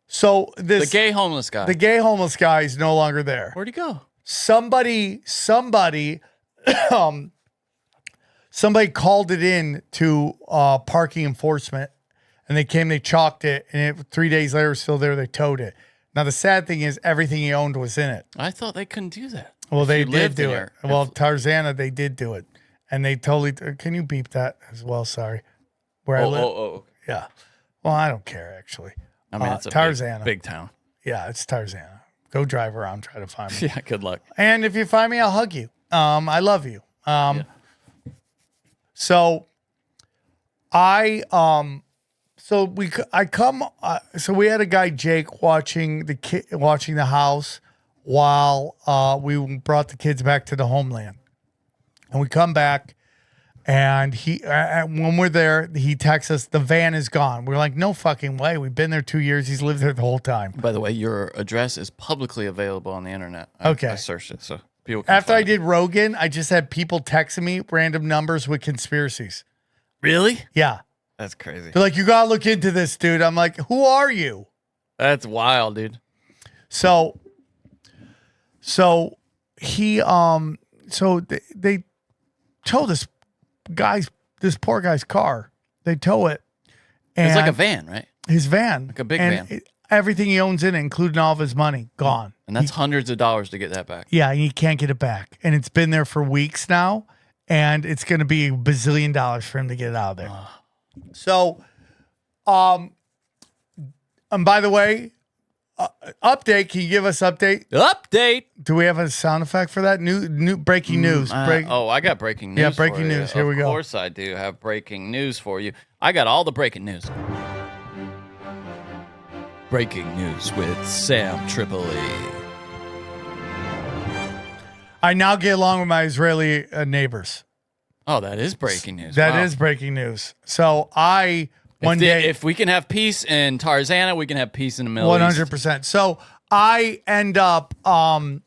So The gay homeless guy. the gay homeless guy is no longer there. Where'd he go? Somebody somebody called it in to parking enforcement, and they came, they chalked it, and 3 days later, it was still there. They towed it. Now, the sad thing is everything he owned was in it. I thought they couldn't do that. Well, If they you did lived do in it. there. Well, Tarzana, they did do it. And they totally, can you beep that as well? Sorry. Where I live. Oh. Yeah. Well, I don't care, actually. I mean, it's a Tarzana. big town. Yeah, it's Tarzana. Go drive around, try to find me. Yeah, good luck. And if you find me, I'll hug you. I love you. So so we had a guy, Jake, watching the house while we brought the kids back to the homeland. And we come back, and when we're there, he texts us, the van is gone. We're like, no fucking way. We've been there 2 years. He's lived there the whole time. By the way, your address is publicly available on the internet. Okay. I searched it, so people can After I find it. did Rogan, I just had people texting me random numbers with conspiracies. Really? Yeah. That's crazy. They're like, you gotta look into this, dude. I'm like, who are you? That's wild, dude. So he they tow this poor guy's car. They tow it. It's like a and van, right? His van. Like a big and van. Everything he owns in it, including all of his money, gone. And that's hundreds of dollars to get that back. Yeah, and he can't get it back. And it's been there for weeks now, and it's going to be $1 bazillion for him to get it out of there. So, and by the way, update. Can you give us update? Update. Do we have a sound effect for that? New breaking news. I got breaking news. Yeah, breaking for you. news. Here we go. Of course, I do have breaking news for you. I got all the breaking news. Breaking news with Sam Tripoli. I now get along with my Israeli neighbors. Oh, that is breaking news. That is breaking news. So if we can have peace in Tarzana, we can have peace in the Middle East. 100%. So I end up one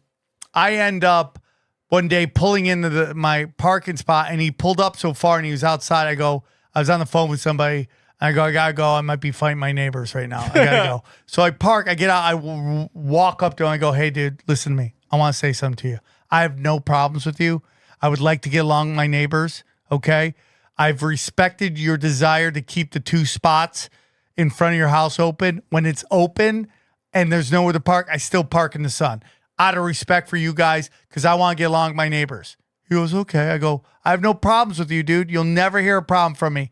day pulling into my parking spot, and he pulled up so far and he was outside. I was on the phone with somebody. I gotta go. I might be fighting my neighbors right now. I gotta go. So I park, I get out, I walk up to him, I go, hey dude, listen to me. I want to say something to you. I have no problems with you. I would like to get along with my neighbors. Okay. I've respected your desire to keep the 2 spots in front of your house open. When it's open and there's nowhere to park, I still park in the sun. Out of respect for you guys, because I want to get along with my neighbors. He goes, okay. I go, I have no problems with you, dude. You'll never hear a problem from me.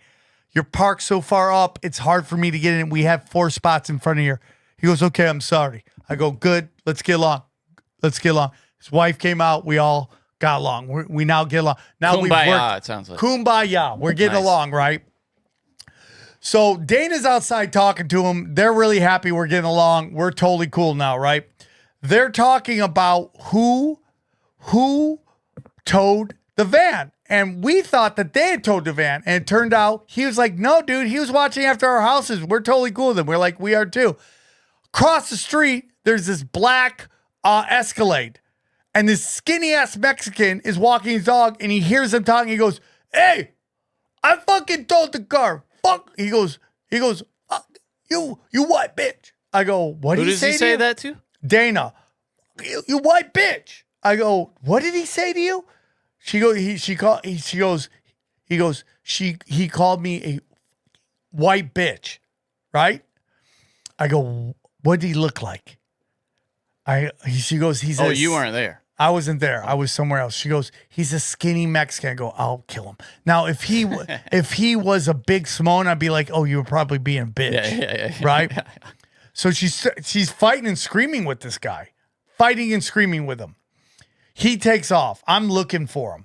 You're parked so far up, it's hard for me to get in. We have 4 spots in front of here. He goes, okay, I'm sorry. I go, good. Let's get along. His wife came out. We all got along. We now get along. Now Kumbaya, it sounds like. Kumbaya. We're getting along, right? So Dana's outside talking to him. They're really happy we're getting along. We're totally cool now, right? They're talking about who towed the van. And we thought that they had towed the van. And it turned out he was like, no, dude, he was watching after our houses. We're totally cool with him. We're like, we are too. Across the street, there's this black Escalade. And this skinny ass Mexican is walking his dog, and he hears them talking. He goes, hey, I fucking towed the car. Fuck. He goes, fuck you white bitch. I go, what did he say to you? Who does he say that to? Dana, you white bitch. I go, what did he say to you? He called me a white bitch, right? I go, what did he look like? She goes, you weren't there. I wasn't there. I was somewhere else. She goes, he's a skinny Mexican. I go, I'll kill him. Now, if he was a big Samoan, I'd be like, oh, you were probably being a bitch. Yeah. Right? Yeah. So she's fighting and screaming with this guy. Fighting and screaming with him. He takes off. I'm looking for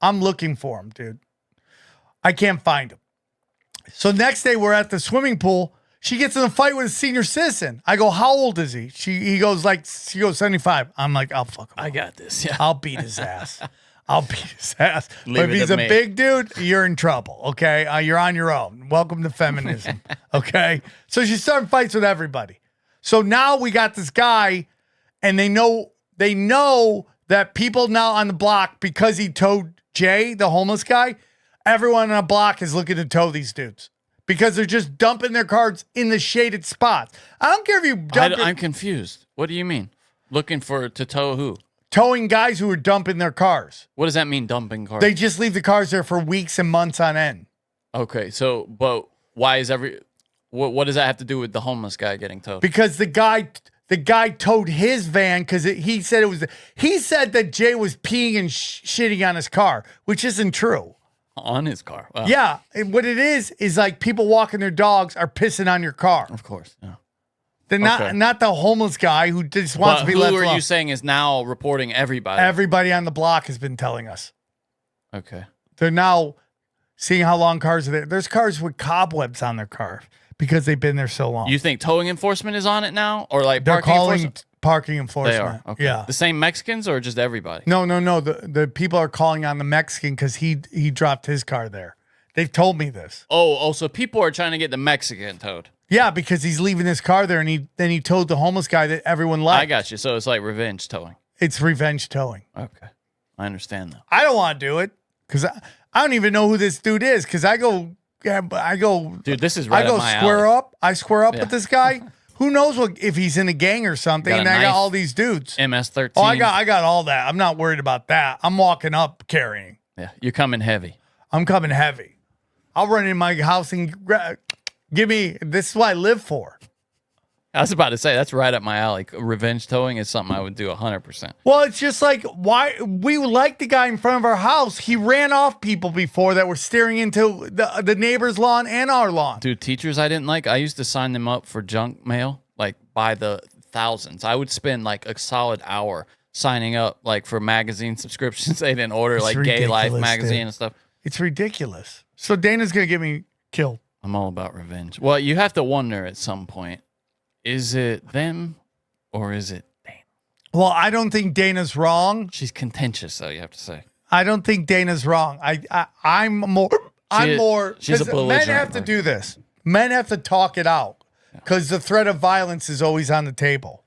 him, dude. I can't find him. So next day we're at the swimming pool. She gets in a fight with a senior citizen. I go, how old is he? She goes 75. I'm like, I'll fuck him. I got this. Yeah. I'll beat his ass. But Leave if it he's to a me. big dude, you're in trouble. Okay. You're on your own. Welcome to feminism. Okay. So she's starting fights with everybody. So now we got this guy, and they know that people now on the block, because he towed Jay, the homeless guy, everyone on the block is looking to tow these dudes. Because they're just dumping their cars in the shaded spots. I don't care if you dump I'm confused. What do you mean? Looking to tow who? Towing guys who are dumping their cars. What does that mean, dumping cars? They just leave the cars there for weeks and months on end. Okay, so, but why is what does that have to do with the homeless guy getting towed? Because the guy towed his van because he said that Jay was peeing and shitting on his car, which isn't true. On his car. Wow. Yeah. And what it is like people walking their dogs are pissing on your car. Of course. Yeah. They're not the homeless guy who just wants to be left alone. Who are you saying is now reporting everybody? Everybody on the block has been telling us. Okay. They're now seeing how long cars are there. There's cars with cobwebs on their cars because they've been there so long. You think towing enforcement is on it now? Or like they're parking calling enforcement? Parking enforcement. They are. Okay. Yeah. The same Mexicans or just everybody? No. The people are calling on the Mexican because he dropped his car there. They've told me this. Oh, so people are trying to get the Mexican towed. Yeah, because he's leaving his car there, and he towed the homeless guy that everyone liked. I got you. So it's like revenge towing. It's revenge towing. Okay. I understand that. I don't want to do it because I don't even know who this dude is because I go. Dude, this is right up my square alley. up. I square up with this guy. Who knows if he's in a gang or something? And I got all these dudes. MS-13. Oh, I got all that. I'm not worried about that. I'm walking up carrying. Yeah, you're coming heavy. I'm coming heavy. I'll run in my house and give me. This is what I live for. I was about to say that's right up my alley. Revenge towing is something I would do 100%. Well, it's just like why we like the guy in front of our house. He ran off people before that were staring into the neighbor's lawn and our lawn. Dude, teachers I didn't like, I used to sign them up for junk mail, like by the thousands. I would spend like a solid hour signing up like for magazine subscriptions they didn't order, like Gay Life magazine and stuff. It's ridiculous. So Dana's gonna get me killed. I'm all about revenge. Well, you have to wonder at some point. Is it them or is it Dana? Well, I don't think Dana's wrong. She's contentious, though, you have to say. I don't think Dana's wrong. I'm more. She's a belligerent. Men have to do this. Men have to talk it out because the threat of violence is always on the table.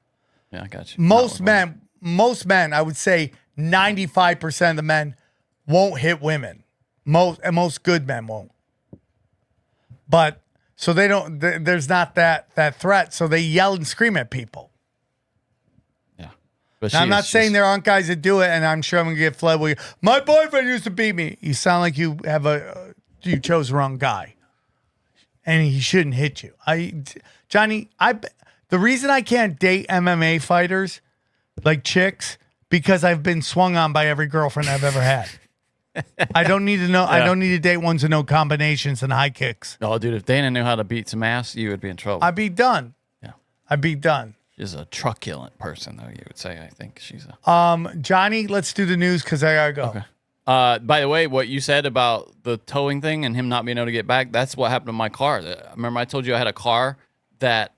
Yeah, I got you. Most men, I would say 95% of the men won't hit women. Most good men won't. But so they don't. There's not that threat. So they yell and scream at people. Yeah, but now, I'm not saying there aren't guys that do it, and I'm sure I'm gonna get fled with you. My boyfriend used to beat me. You sound like you have you chose the wrong guy, and he shouldn't hit you. Johnny, the reason I can't date MMA fighters like chicks because I've been swung on by every girlfriend I've ever had. I don't need to know. Yeah. I don't need to date ones who know combinations and high kicks. Oh, dude, if Dana knew how to beat some ass, you would be in trouble. I'd be done. Yeah, I'd be done. She's a truculent person, though. You would say. I think she's a. Johnny, let's do the news because I gotta go. Okay. By the way, what you said about the towing thing and him not being able to get back—that's what happened to my car. Remember, I told you I had a car that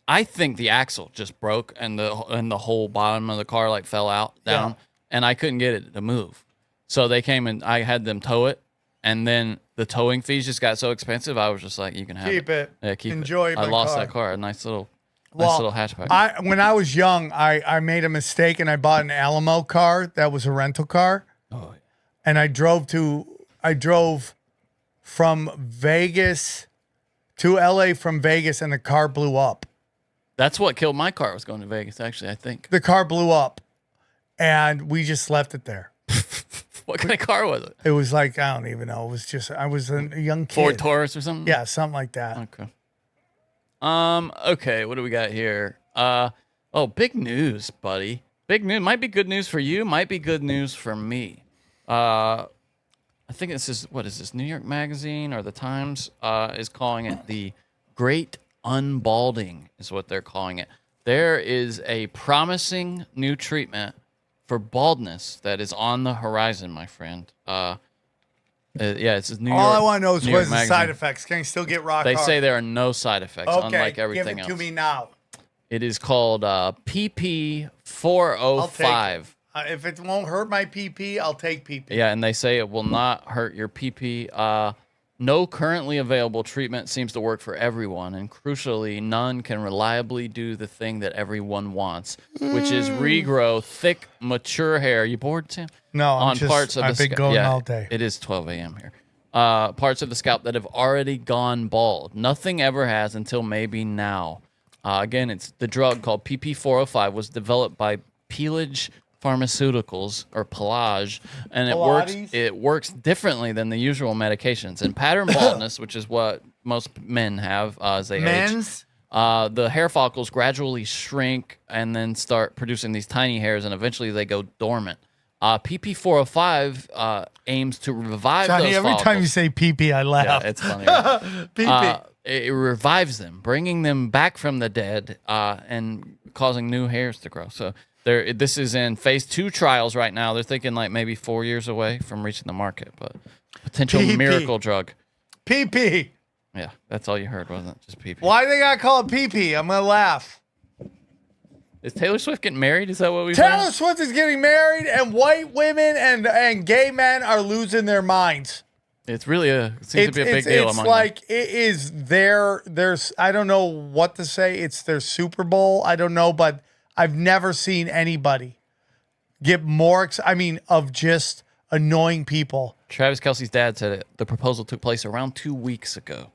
I think the axle just broke and the whole bottom of the car like fell out down, and I couldn't get it to move. So they came and I had them tow it, and then the towing fees just got so expensive. I was just like, "You can have it. Yeah, keep Enjoy it." I lost that car. A nice little hatchback. When I was young, I made a mistake and I bought an Alamo car that was a rental car. Oh. Yeah. And I drove from Vegas to LA from Vegas, and the car blew up. That's what killed my car. I was going to Vegas, actually. I think the car blew up, and we just left it there. What kind of car was it? It was like, I don't even know. It was just, I was a young kid. Ford Taurus or something? Yeah, something like that. Okay. Okay, what do we got here? Big news, buddy. Big news. Might be good news for you. Might be good news for me. I think this is, what is this? New York Magazine or the Times is calling it the Great Unbalding is what they're calling it. There is a promising new treatment for baldness that is on the horizon, my friend. Yeah, it's New York. All I want to know is New what's York the side effects. Can you still get rock They hard? say there are no side effects, Okay, unlike everything give it else. to me now. It is called PP405. If it won't hurt my PP, I'll take PP. Yeah, and they say it will not hurt your PP. No currently available treatment seems to work for everyone, and crucially, none can reliably do the thing that everyone wants, which is regrow thick, mature hair. You bored, Tim? No, on parts of I've the been going all day. It is 12 a.m. here. Parts of the scalp that have already gone bald. Nothing ever has until maybe now. Again, it's the drug called PP405 was developed by Pelage Pharmaceuticals or Pelage, and it works differently than the usual medications. And pattern baldness, which is what most men have as they age, the hair follicles gradually shrink and then start producing these tiny hairs, and eventually they go dormant. PP405 aims to revive Johnny, those every follicles. time you say PP, I laugh. Yeah, it's funny. Right? PP. It revives them, bringing them back from the dead and causing new hairs to grow. So this is in phase 2 trials right now. They're thinking like maybe 4 years away from reaching the market, but potential PP. miracle drug. PP. Yeah, that's all you heard, wasn't it? Just PP. Why they gotta call it PP? I'm gonna laugh. Is Taylor Swift getting married? Is that what we Taylor Swift is getting married, and white women and gay men are losing their minds. It's really it seems to be a big deal It's among like it is there's I don't know what to say. It's their Super Bowl. I don't know, but I've never seen anybody get more. Of just annoying people. Travis Kelce's dad said it. The proposal took place around 2 weeks ago.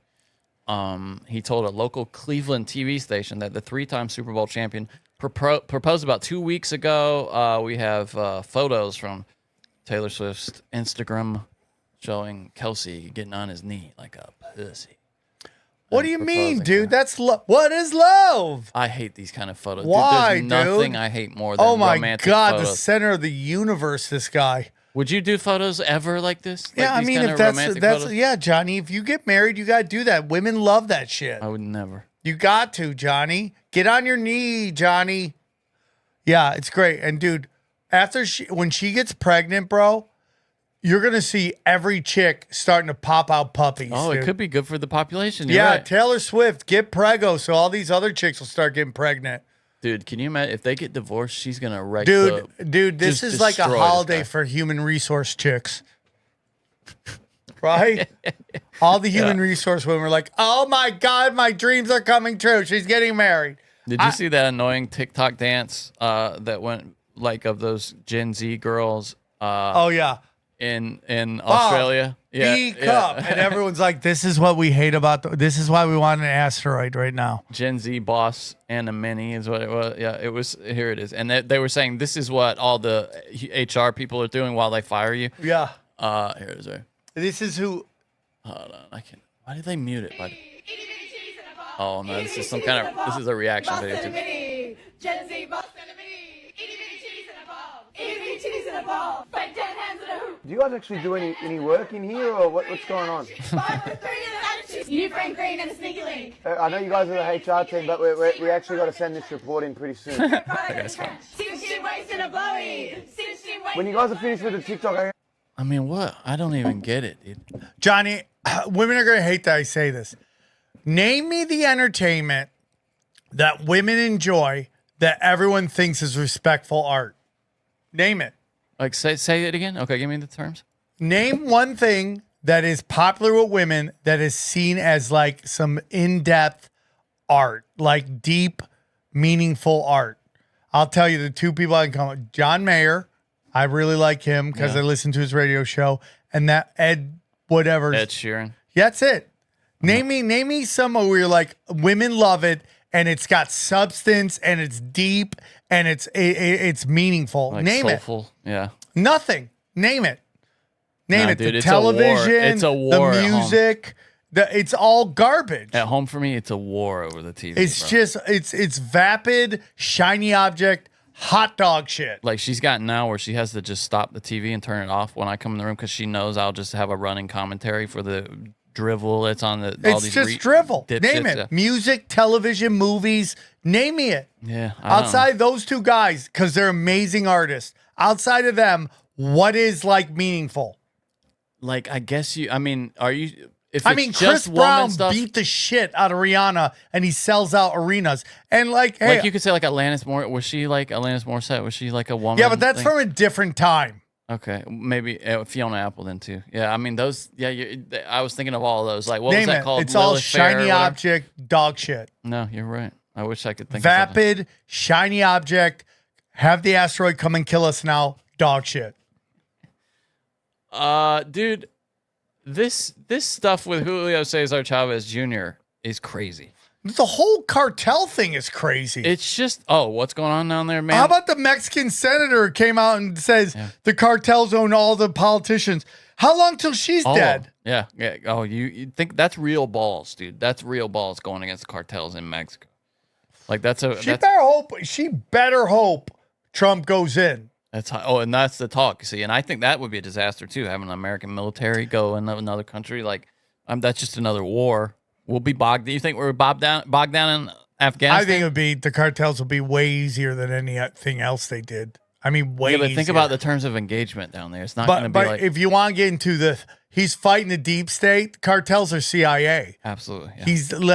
He told a local Cleveland TV station that the 3-time Super Bowl champion proposed about 2 weeks ago. We have photos from Taylor Swift's Instagram showing Kelce getting on his knee like a pussy. What do you mean, dude? That's love. What is love? I hate these kind of photos. Why, dude? There's nothing dude? I hate more than romantic God, photos. the center of the universe, this guy. Would you do photos ever like this? Yeah, Like these kind if of that's romantic photos? yeah, Johnny, if you get married, you got to do that. Women love that shit. I would never. You got to, Johnny. Get on your knee, Johnny. Yeah, it's great. And dude, when she gets pregnant, bro, you're going to see every chick starting to pop out puppies. Oh, dude. it could be good for the population. You're Yeah, right. Taylor Swift, get preggo so all these other chicks will start getting pregnant. Dude, can you imagine if they get divorced? She's gonna wreck. Dude, this is like a destroy this holiday guy. for human resource chicks. Right? All the human resource women are like, oh my God, my dreams are coming true. She's getting married. Did you see that annoying TikTok dance that went like of those Gen Z girls? Oh yeah, in Australia. B cup, and everyone's like, "This is what we hate about. This is why we want an asteroid right now." Gen Z boss and a mini is what it was. Yeah, it was. Here it is, and they were saying this is what all the HR people are doing while they fire you. Yeah. Here it is. Right. This is who. Hold on, I can't. Why did they mute it? Oh no, this is some kind of. This is a reaction video too. Gen Z boss and a mini. Itty bitty cheese in a ball. Itty bitty cheese in a ball. Fake dead hands in a hoop. Do you guys actually do any work in here, or what's going on? 5 for 3 and an attitude. New frame green and a sneaky link. I know you guys are the HR team, but we actually got to send this report in pretty soon. Singed waist and a blowy. Singed waist. When you guys are finished with the TikTok, I mean, what? I don't even get it, dude. Johnny, women are gonna hate that I say this. Name me the entertainment that women enjoy that everyone thinks is respectful art. Name it. Like say it again. Okay, give me the terms. Name one thing that is popular with women that is seen as like some in-depth art, like deep, meaningful art. I'll tell you the two people I can call it. John Mayer. I really like him because I listen to his radio show. And that Ed Sheeran. Yeah, that's it. Name me someone where you're like, women love it and it's got substance and it's deep and it's meaningful. Like Name soulful. it. Yeah. Nothing. Name it. Name it. Dude, The it's a war. television, It's a war the at home. music, it's all garbage. At home for me, it's a war over the TV. It's bro. just it's vapid, shiny object, Hot dog shit. Like she's gotten now where she has to just stop the TV and turn it off when I come in the room because she knows I'll just have a running commentary for the drivel that's on the. All It's these just drivel. Name dipshits, it. yeah. Music, television, movies. Name me it. Yeah. I don't know. Outside those two guys, because they're amazing artists. Outside of them, what is like meaningful? Like I guess you. I mean, are you? If I it's mean, just Chris woman Brown stuff, beat the shit out of Rihanna, and he sells out arenas. And like, hey, like you could say like Alanis Morissette. Was she like Alanis Morissette? Was she like a woman? yeah, but that's thing? from a different time. Okay, maybe Fiona Apple then too. Yeah, I mean those. Yeah, I was thinking of all of those. Like what was Name that it. called? It's all Lilith Fair or shiny whatever? object, dog shit. No, you're right. I wish I could think of something. Vapid, shiny object. Have the asteroid come and kill us now. Dog shit. Dude, this stuff with Julio Cesar Chavez Jr. is crazy. The whole cartel thing is crazy. It's just what's going on down there, man? How about the Mexican senator who came out and says the cartels own all the politicians? How long till she's dead? Yeah. Oh, you think that's real balls, dude? That's real balls going against the cartels in Mexico. Like She better hope Trump goes in. And that's the talk. See, and I think that would be a disaster too, having an American military go in another country. Like, that's just another war. We'll be bogged. Do you think we're bogged down in Afghanistan? I think the cartels will be way easier than anything else they did. I mean, way but easier. think about the terms of engagement down there. It's not going to be like. If you want to get into he's fighting the deep state. Cartels are CIA. Absolutely. Yeah.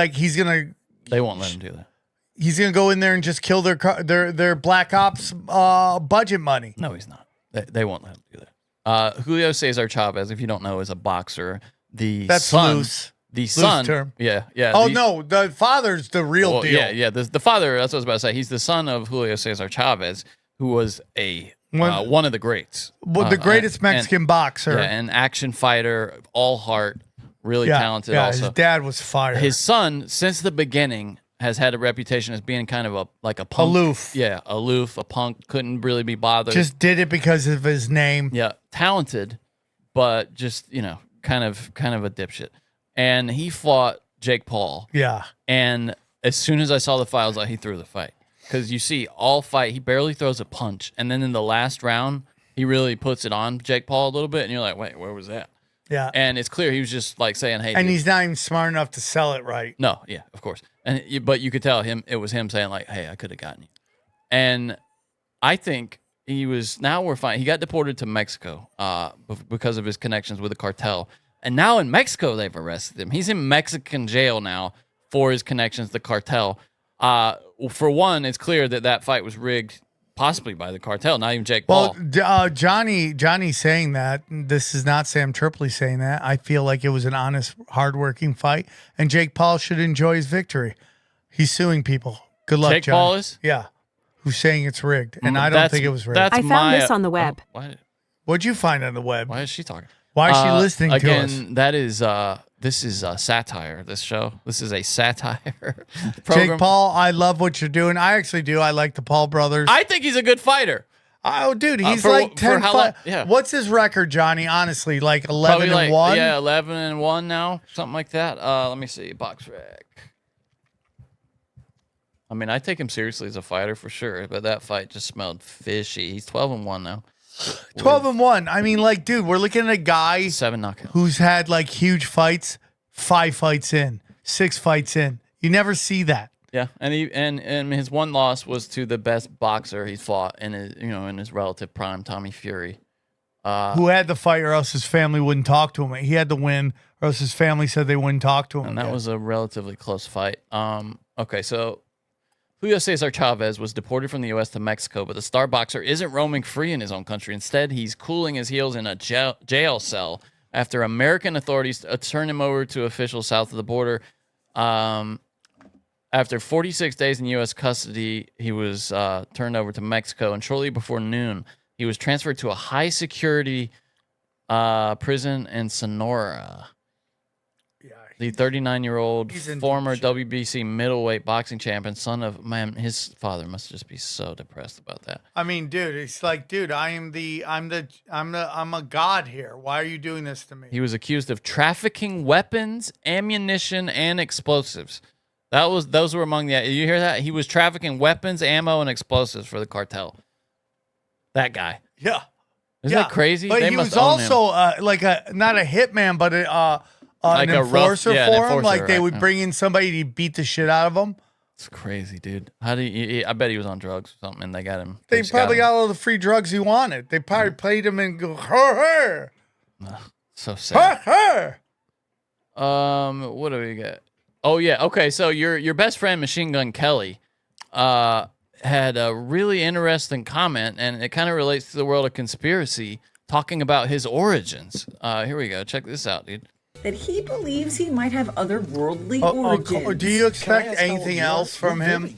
He's gonna. They won't let him do that. He's gonna go in there and just kill their black ops budget money. No, he's not. They won't let him do that. Julio Cesar Chavez, if you don't know, is a boxer. That's son, loose. The Loose son, term. yeah. Oh no, the father's the real deal. Yeah. The father. That's what I was about to say. He's the son of Julio Cesar Chavez, who was one of the greats. The greatest Mexican boxer. Yeah, an action fighter, all heart, really talented. Yeah, also, his dad was fire. His son, since the beginning, has had a reputation as being kind of a punk. Aloof. Yeah, aloof, a punk, couldn't really be bothered. Just did it because of his name. Yeah, talented, but just, kind of a dipshit. And he fought Jake Paul. Yeah. And as soon as I saw the fight, I was like, he threw the fight. Because you see, all fight, he barely throws a punch. And then in the last round, he really puts it on Jake Paul a little bit. And you're like, wait, where was that? Yeah. And it's clear he was just like saying, hey. And dude. he's not even smart enough to sell it right. No, yeah, of course. But you could tell it was him saying like, hey, I could have gotten you. And I think now we're fine. He got deported to Mexico because of his connections with the cartel. And now in Mexico, they've arrested him. He's in Mexican jail now for his connections to the cartel. For one, it's clear that fight was rigged possibly by the cartel, not even Jake Paul. Well, Johnny's saying that. This is not Sam Tripoli saying that. I feel like it was an honest, hardworking fight, and Jake Paul should enjoy his victory. He's suing people. Good luck, Jake Johnny. Paul is? Yeah. Who's saying it's rigged, and I don't think it was rigged. I found this on the web. What'd you find on the web? Why is she talking? Why is she listening to us? Again, that is this is satire. This show. This is a satire program. Jake Paul, I love what you're doing. I actually do. I like the Paul brothers. I think he's a good fighter. Oh, dude, he's for- like for 10 how fi- long- yeah. What's his record, Johnny? Honestly, like 11 Probably and 1? Yeah, 11-1 now, something like that. Let me see. Box rec. I mean, I take him seriously as a fighter for sure, but that fight just smelled fishy. He's 12-1 now. 12 and 1. I mean, like, dude, we're looking at a guy 7 knockouts. who's had like huge fights, 5 fights in, 6 fights in. You never see that. Yeah, and his one loss was to the best boxer he fought in his relative prime, Tommy Fury. Who had the fight, or else his family wouldn't talk to him. He had to win, or else his family said they wouldn't talk to him. And that was a relatively close fight. Okay, so Julio Cesar Chavez was deported from the U.S. to Mexico, but the star boxer isn't roaming free in his own country. Instead, he's cooling his heels in a jail cell after American authorities turned him over to officials south of the border. After 46 days in U.S. custody, he was turned over to Mexico, and shortly before noon, he was transferred to a high-security prison in Sonora. The 39-year-old former WBC middleweight boxing champion, son of his father must just be so depressed about that. I mean, dude, it's like, dude, I'm a god here. Why are you doing this to me? He was accused of trafficking weapons, ammunition, and explosives. Those were among the. You hear that? He was trafficking weapons, ammo, and explosives for the cartel. That guy. Yeah. Isn't that crazy? But They he must was own him. also like not a hitman, but Like an a rough- enforcer yeah, an for him. enforcer, Like they right, would yeah. bring in somebody to beat the shit out of him. It's crazy, dude. How do you? I bet he was on drugs or something, and they got him. They just probably him. got all the free drugs he wanted. They probably played him and go, her. So sad. Her. What do we got? Oh yeah, okay. So your best friend Machine Gun Kelly, had a really interesting comment, and it kind of relates to the world of conspiracy, talking about his origins. Here we go. Check this out, dude. That he believes he might have otherworldly Oh, origins. do you expect anything else from him?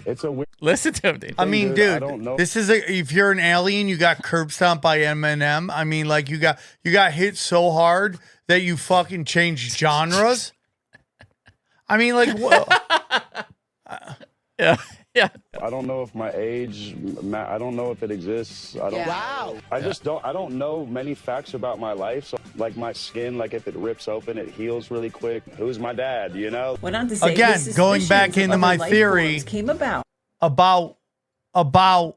It's a weird. Listen to him, dude. I mean, Dude, I dude, don't know. this is if you're an alien, you got curb stomped by Eminem. I mean, like you got hit so hard that you fucking changed genres. I mean, like, yeah. I don't know if my age. I don't know if it exists. I don't. Wow. I just don't. I don't know many facts about my life. So, like my skin, like if it rips open, it heals really quick. Who's my dad? You know. Went on to say Again, his going back suspicions into of my other life theory forms came about. about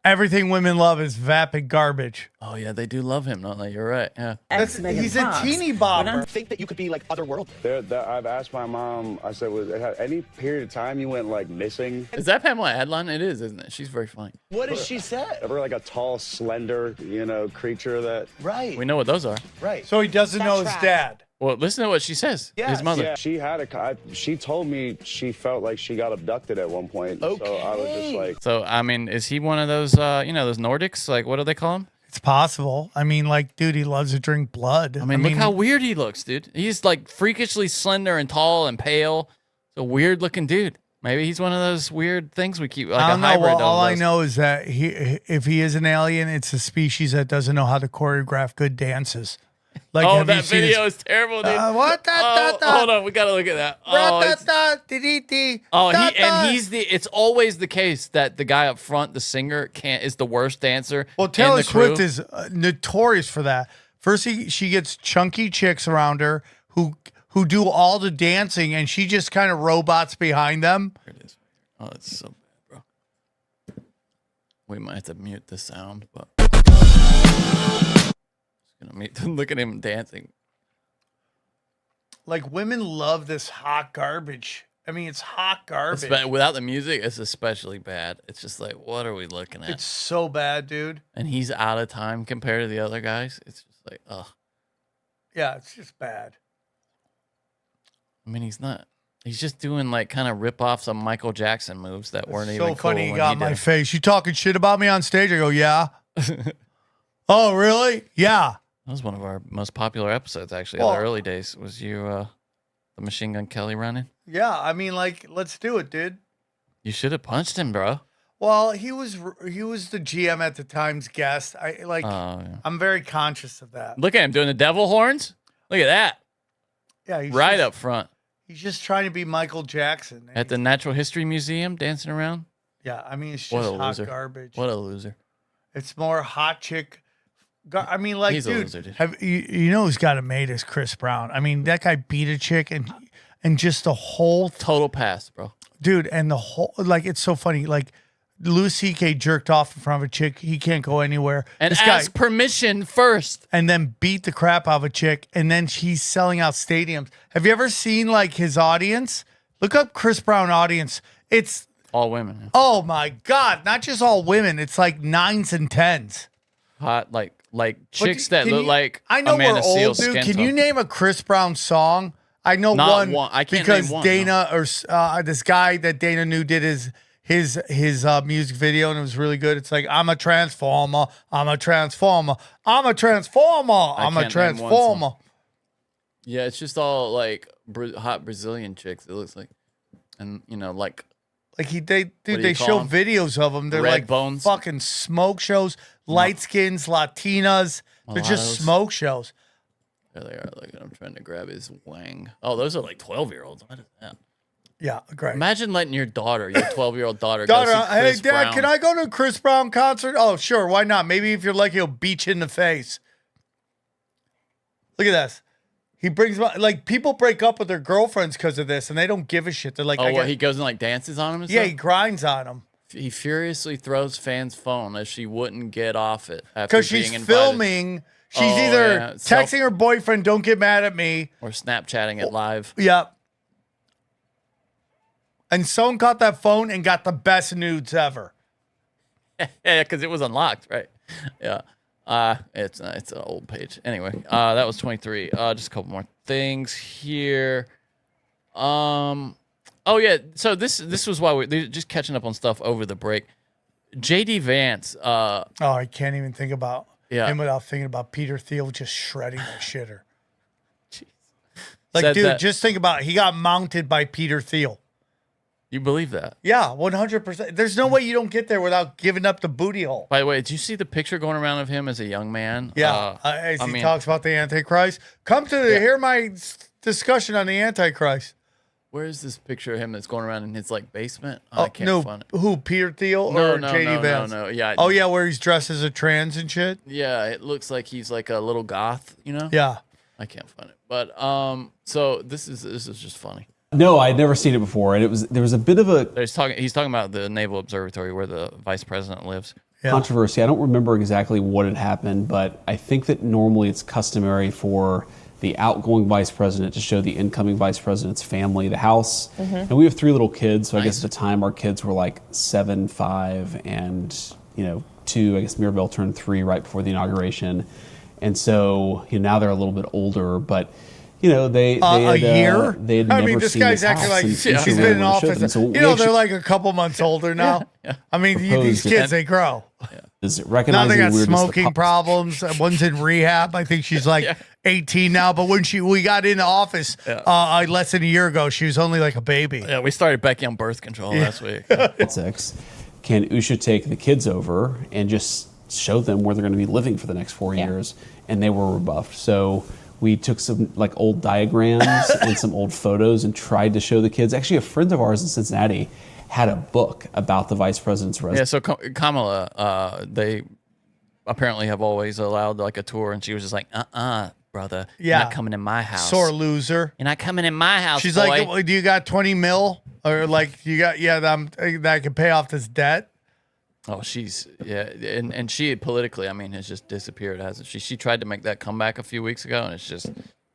everything women love is vapid garbage. Oh yeah, they do love him, don't they? You're right. Yeah. He's a teeny bopper. Think that you could be like otherworldly. I've asked my mom. I said, was any period of time you went like missing? Is that Pamela Adlon? It is, isn't it? She's very funny. What did she say? Ever like a tall, slender, creature that? Right. We know what those are. Right. So he doesn't know his dad. Well, listen to what she says. His mother. Yeah, she had she told me she felt like she got abducted at one point. Okay. So I was just like. So I mean, is he one of those? Those Nordics? Like, what do they call him? It's possible. I mean, like, dude, he loves to drink blood. I mean, look how weird he looks, dude. He's like freakishly slender and tall and pale. It's a weird looking dude. Maybe he's one of those weird things we keep like I don't a know. hybrid. Well, all of I those. know is that if he is an alien, it's a species that doesn't know how to choreograph good dances. Like, Oh, have you that seen video his- is terrible, dude. What? Hold on, we gotta look at that. It's always the case that the guy up front, the singer, is the worst dancer. Well, in Taylor the crew. Swift is notorious for that. First, she gets chunky chicks around her who do all the dancing, and she just kind of robots behind them. There it is. Oh, it's so bad, bro. We might have to mute the sound, but look at him dancing. Like, women love this hot garbage. I mean, it's hot garbage. Without the music, it's especially bad. It's just like, what are we looking at? It's so bad, dude. And he's out of time compared to the other guys. It's just like, ugh. Yeah, it's just bad. I mean, he's not. He's just doing like kind of rip off some Michael Jackson moves that weren't even So funny cool he when got he my did. face. You talking shit about me on stage? I go, yeah. Oh, really? Yeah. That was one of our most popular episodes, actually, Well- in the early days. Was you, the Machine Gun Kelly running? Yeah, I mean, like, let's do it, dude. You should have punched him, bro. Well, he was the GM at the time's guest. I'm very conscious of that. Look at him doing the devil horns. Look at that. Yeah, he's Right just- up front. He's just trying to be Michael Jackson. At the Natural History Museum, dancing around. Yeah, I mean, it's What just a hot loser. garbage. What a loser. It's more hot chick. I mean, like, He's a dude, loser, dude. have you know who's got it made is Chris Brown. I mean, that guy beat a chick and just the whole total pass, bro. Dude, and the whole it's so funny. Like, Louis C.K. jerked off in front of a chick. He can't go anywhere. And This guy- ask permission first. and then beat the crap out of a chick, and then he's selling out stadiums. Have you ever seen like his audience? Look up Chris Brown audience. It's all women. Oh my God! Not just all women. It's like 9s and 10s. Hot like But chicks that can look you- like I know Amanda we're Seales old, dude. skin Can tone. you name a Chris Brown song? I know Not one. one. I can't because name one, Dana or this guy that Dana knew did his music video, and it was really good. It's like, I'm a transformer. I'm a transformer. I'm a transformer. I'm a can't name one song. transformer. Yeah, it's just all like hot Brazilian chicks. It looks like, and like Like What do they you show call 'em? videos of them. They're Red like bones? fucking smoke shows, light skins, Latinas. They're just Mulattoes. smoke shows. there they are. Look, I'm trying to grab his wang. Oh, those are like 12-year-olds. What is that? Yeah, great. Imagine letting your 12-year-old daughter, Daughter, go see hey Chris Dad, Brown. can I go to a Chris Brown concert? Oh, sure, why not? Maybe if you're lucky, he'll beat you in the face. Look at this. He brings like people break up with their girlfriends because of this, and they don't give a shit. They're like, he goes and like dances on him. And yeah, stuff? he grinds on them. He furiously throws Fan's phone as she wouldn't get off it Because she's filming. She's either texting her boyfriend, "Don't get mad at me," or Snapchatting it live. Yep. And someone got that phone and got the best nudes ever. Yeah, because it was unlocked, right? Yeah. It's an old page. Anyway, that was 23. Just a couple more things here. Oh yeah. So this was why we're just catching up on stuff over the break. JD Vance. I can't even think about Yeah. him without thinking about Peter Thiel just shredding the shitter. Jeez. Like, Said dude, that- just think about it. He got mounted by Peter Thiel. You believe that? Yeah, 100%. There's no way you don't get there without giving up the booty hole. By the way, did you see the picture going around of him as a young man? Yeah, as he talks about the Antichrist. Come to hear my discussion on the Antichrist. Where is this picture of him that's going around in his like basement? I can't no, find it. who? Peter Thiel No, or no, JD no, Vance? no. Yeah. Oh yeah, where he's dressed as a trans and shit. Yeah, it looks like he's like a little goth, you know? Yeah. I can't find it. But so this is just funny. No, I'd never seen it before, and there was a bit of a He's talking about the Naval Observatory where the vice president lives. controversy. I don't remember exactly what had happened, but I think that normally it's customary for the outgoing vice president to show the incoming vice president's family the house. And we have 3 little kids, so I guess at the time our kids were like 7, 5, and 2. I guess Mirabelle turned 3 right before the inauguration, and so now they're a little bit older, but. They a had, year. They had I never mean, this seen guy's this acting house, like and he's she been really in wanted to show office. them. So we they're actually like a couple months older now. I mean, these kids, they grow. Is Now recognizing they got weirdness of the smoking problems. One's in rehab. I think she's like 18 now. But when we got into office less than a year ago, she was only like a baby. Yeah, we started Becky on birth control last week. Can Usha take the kids over and just show them where they're going to be living for the next 4 years? And they were rebuffed. So we took some like old diagrams and some old photos and tried to show the kids. Actually, a friend of ours in Cincinnati had a book about the vice president's residence. Yeah, so Kamala, they apparently have always allowed like a tour, and she was just like, brother, you're not coming in my house. Sore loser. You're not coming in my house, She's boy. like, well, do you got 20 mil? Or like, you got, that I can pay off this debt? Oh, and she politically, I mean, has just disappeared, hasn't she? She tried to make that comeback a few weeks ago, and it's just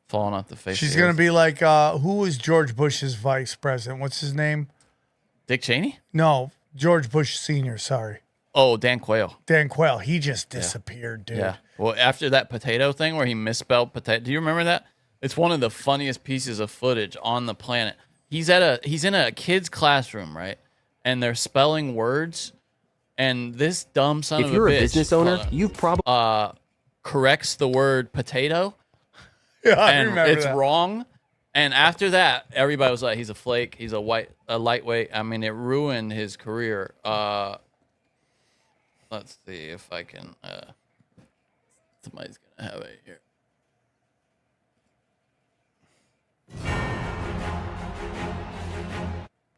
fallen off the face. She's of the going earth. to be like, who was George Bush's vice president? What's his name? Dick Cheney? No, George Bush Sr., sorry. Oh, Dan Quayle. Dan Quayle. He just disappeared, dude. Yeah. Well, after that potato thing where he misspelled potato, do you remember that? It's one of the funniest pieces of footage on the planet. He's in a kid's classroom, right? And they're spelling words. And this dumb son of a bitch. If you're a business owner, you've probably corrects the word potato. Yeah, I and remember it's that. wrong. And after that, everybody was like, "He's a flake. He's a lightweight." I mean, it ruined his career. Let's see if I can. Somebody's gonna have it here.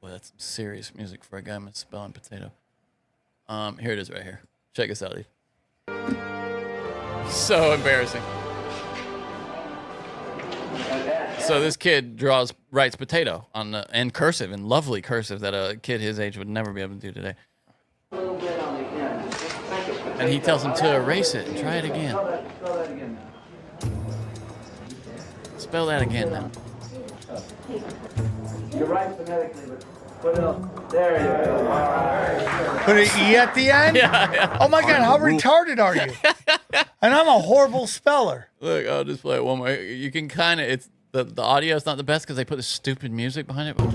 Boy, that's some serious music for a guy misspelling potato. Here it is right here. Check this out, Eve. So embarrassing. So this kid writes potato on in cursive, in lovely cursive that a kid his age would never be able to do today. And he tells him to erase it and try it again. Spell that again now. You're right phonetically, but there you go. Put an E at the end? Yeah. Oh my God, how retarded are you? And I'm a horrible speller. Look, I'll just play it one more. You can kind of, it's the audio is not the best because they put this stupid music behind it. But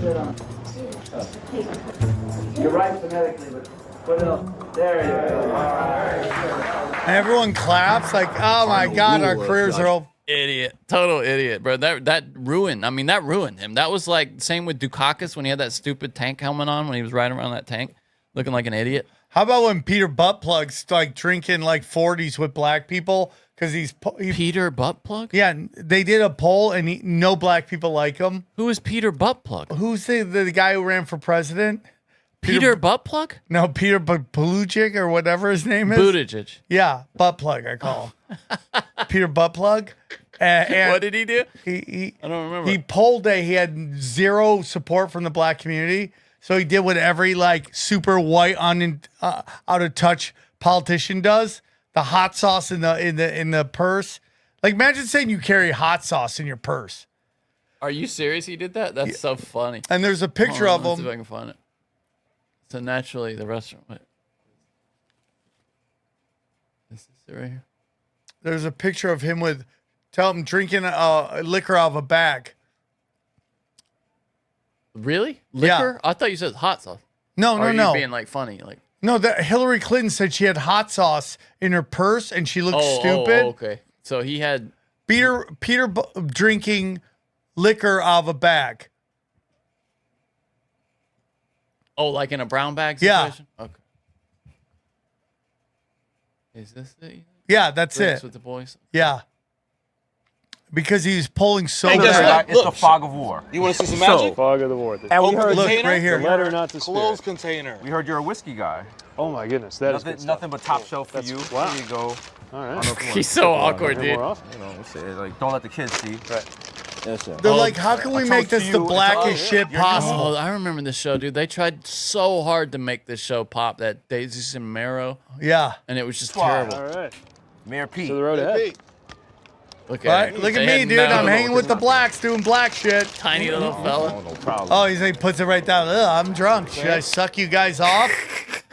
You're right phonetically, but there you go. And everyone claps like, oh my God, our careers are over. Idiot, total idiot, bro. That ruined. I mean, that ruined him. That was like same with Dukakis when he had that stupid tank helmet on when he was riding around that tank, looking like an idiot. How about when Peter Buttplug's like drinking like 40s with black people because Peter Buttplug? Yeah, they did a poll and no black people like him. Who is Peter Buttplug? Who's the guy who ran for president? Peter Buttplug? No, Peter Buttigieg or whatever his name is. Buttigieg. Yeah, Buttplug I call him. Peter Buttplug. And What did he do? He I don't remember. He pulled he had zero support from the black community. So he did what every like super white out of touch politician does. The hot sauce in the purse. Like imagine saying you carry hot sauce in your purse. Are you serious? He did that? That's so funny. And there's a picture of Let's see him. if I can find it. So naturally, the restaurant. Wait. Is this it right here? There's a picture of him tell him drinking liquor out of a bag. Really? Yeah. Liquor? I thought you said hot sauce. No, Or no, are you no. being like funny, like. No, that Hillary Clinton said she had hot sauce in her purse and she looked stupid. Oh, okay. So he had Peter drinking liquor out of a bag. Oh, like in a brown bag Yeah. situation? Okay. Is this it? Yeah, that's Drinks it. with the boys? Yeah. Because he was pulling so Hey, guess bad. what? It's the fog of war. You want to see some magic? Fog of the war. And we heard Look, right here. The letter not to Closed spare. container. We heard you're a whiskey guy. Oh my goodness, that is Nothing, good stuff. nothing but top shelf for That's- you. wow. Here you go. All right. I don't know if you wanna He's so sip on it. awkward, More dude. often? You know, say like don't let the kids see. Right. Yes, sir. They're like, how can we I make toast this to the you. It's blackest all- shit you're possible? Oh, I remember this show, dude. They tried so hard to make this show pop, that Daisy Samaro, Yeah. and it was just Wow. terrible. All right. Mayor Pete. To the road ahead. Look Right? at it. Look at They me, had dude. no- I'm hanging with the blacks doing black shit. Tiny little fella. Oh, no problem. Oh, he puts it right down. Ugh, I'm drunk. Should I suck you guys off?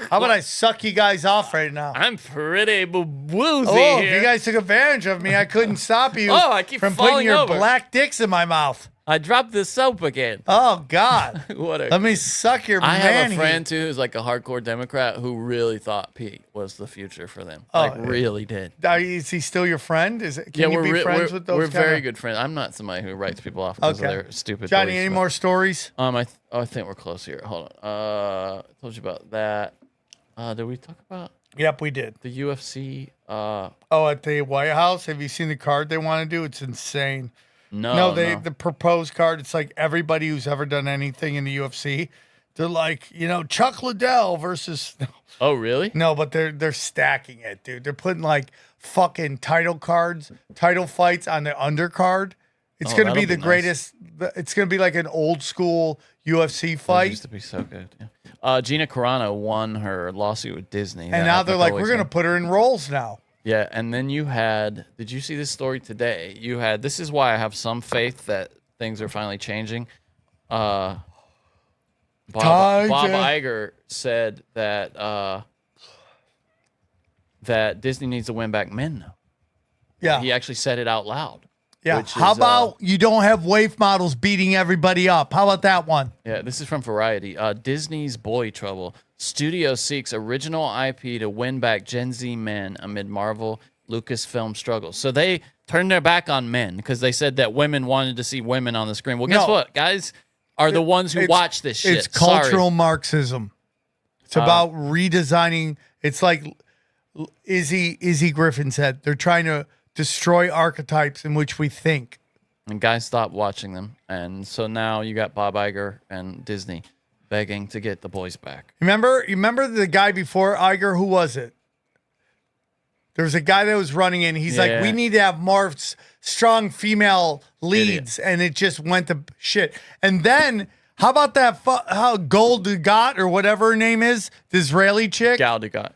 How about I suck you guys off right now? I'm pretty woozy Oh, if here. you guys took advantage of me, I couldn't stop you Oh, I keep from putting falling your over. black dicks in my mouth. I dropped the soap again. Oh, God. What a- Let me suck your I have a manny. friend too who's like a hardcore Democrat who really thought Pete was the future for them. Oh, Like really did. Is he still your friend? Can you be friends with those We're kinda- very good friends. I'm not somebody who writes people off because Okay. of their stupid. Johnny, beliefs, any but- more stories? I think we're close here. Hold on. I told you about that. Did we talk about Yep, we did. the UFC? Oh, at the White House, have you seen the card they want to do? It's insane. No, the proposed card. It's like everybody who's ever done anything in the UFC. They're like, Chuck Liddell versus. Oh, really? No, but they're stacking it, dude. They're putting like fucking title fights on the undercard. It's Oh, gonna be that'll the be nice. greatest. It's gonna be like an old school UFC Those fight. used to be so good. Yeah. Gina Carano won her lawsuit with Disney. And that now they're like, always we're gonna win. put her in roles now. Yeah, and then you had. Did you see this story today? You had. This is why I have some faith that things are finally changing. Bob Iger said that that Disney needs to win back men now. Yeah. He actually said it out loud. Yeah. which How is, about you don't have wave models beating everybody up? How about that one? Yeah, this is from Variety. Disney's boy trouble. Studio seeks original IP to win back Gen Z men amid Marvel Lucasfilm struggles. So they turned their back on men because they said that women wanted to see women on the screen. Well, guess No. what? Guys are the ones who watch this shit. It's cultural Sorry. Marxism. It's about redesigning. It's like Izzy Griffin said. They're trying to destroy archetypes in which we think. And guys stopped watching them. And so now you got Bob Iger and Disney begging to get the boys back. Remember the guy before Iger? Who was it? There was a guy that was running in. He's like, Yeah. we need to have more strong female leads. And it just went to shit. And then, how about that, how Gol Dugat or whatever her name is, the Israeli chick? Gal Gadot.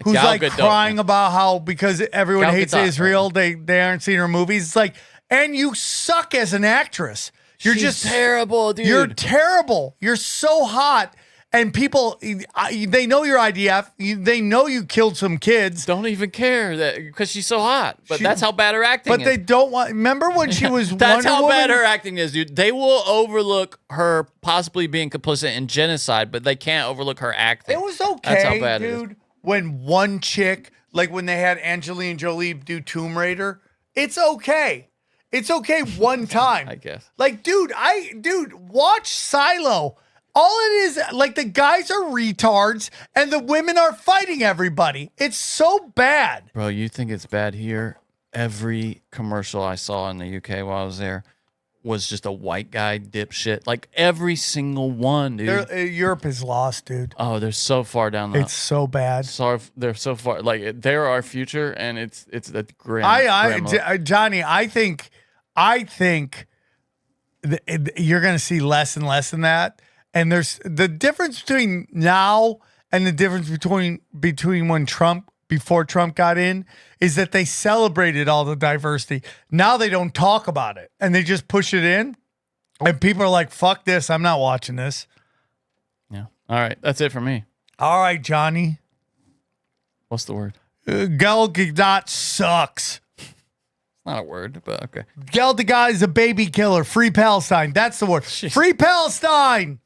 Who's Gal like Gadot. crying about how because everyone Gal hates Gadot, Israel, they aren't seeing her movies. It's like, and you suck as an actress. You're She's just terrible, dude. You're terrible. You're so hot. And people, they know your IDF. They know you killed some kids. Don't even care that because she's so hot. But that's how bad her acting But is. they don't want. Remember when she was That's Wonder how Woman? bad her acting is, dude. They will overlook her possibly being complicit in genocide, but they can't overlook her acting. It was okay, That's how bad it is. dude. When one chick, like when they had Angelina Jolie do Tomb Raider, it's okay. It's okay one time. I guess. Like, dude, watch Silo. All it is, like, the guys are retards and the women are fighting everybody. It's so bad. Bro, you think it's bad here? Every commercial I saw in the UK while I was there was just a white guy dipshit. Like every single one, dude. Europe is lost, dude. Oh, they're so far down the. It's so bad. They're so far. Like they're our future, and it's the grim. Johnny, I think you're going to see less and less in that. And there's the difference between now and the difference between when before Trump got in is that they celebrated all the diversity. Now they don't talk about it and they just push it in. And people are like, fuck this. I'm not watching this. Yeah. All right. That's it for me. All right, Johnny. What's the word? Gal Gadot sucks. It's not a word, but okay. Gal Gadot is a baby killer. Free Palestine. That's the word. Free Palestine.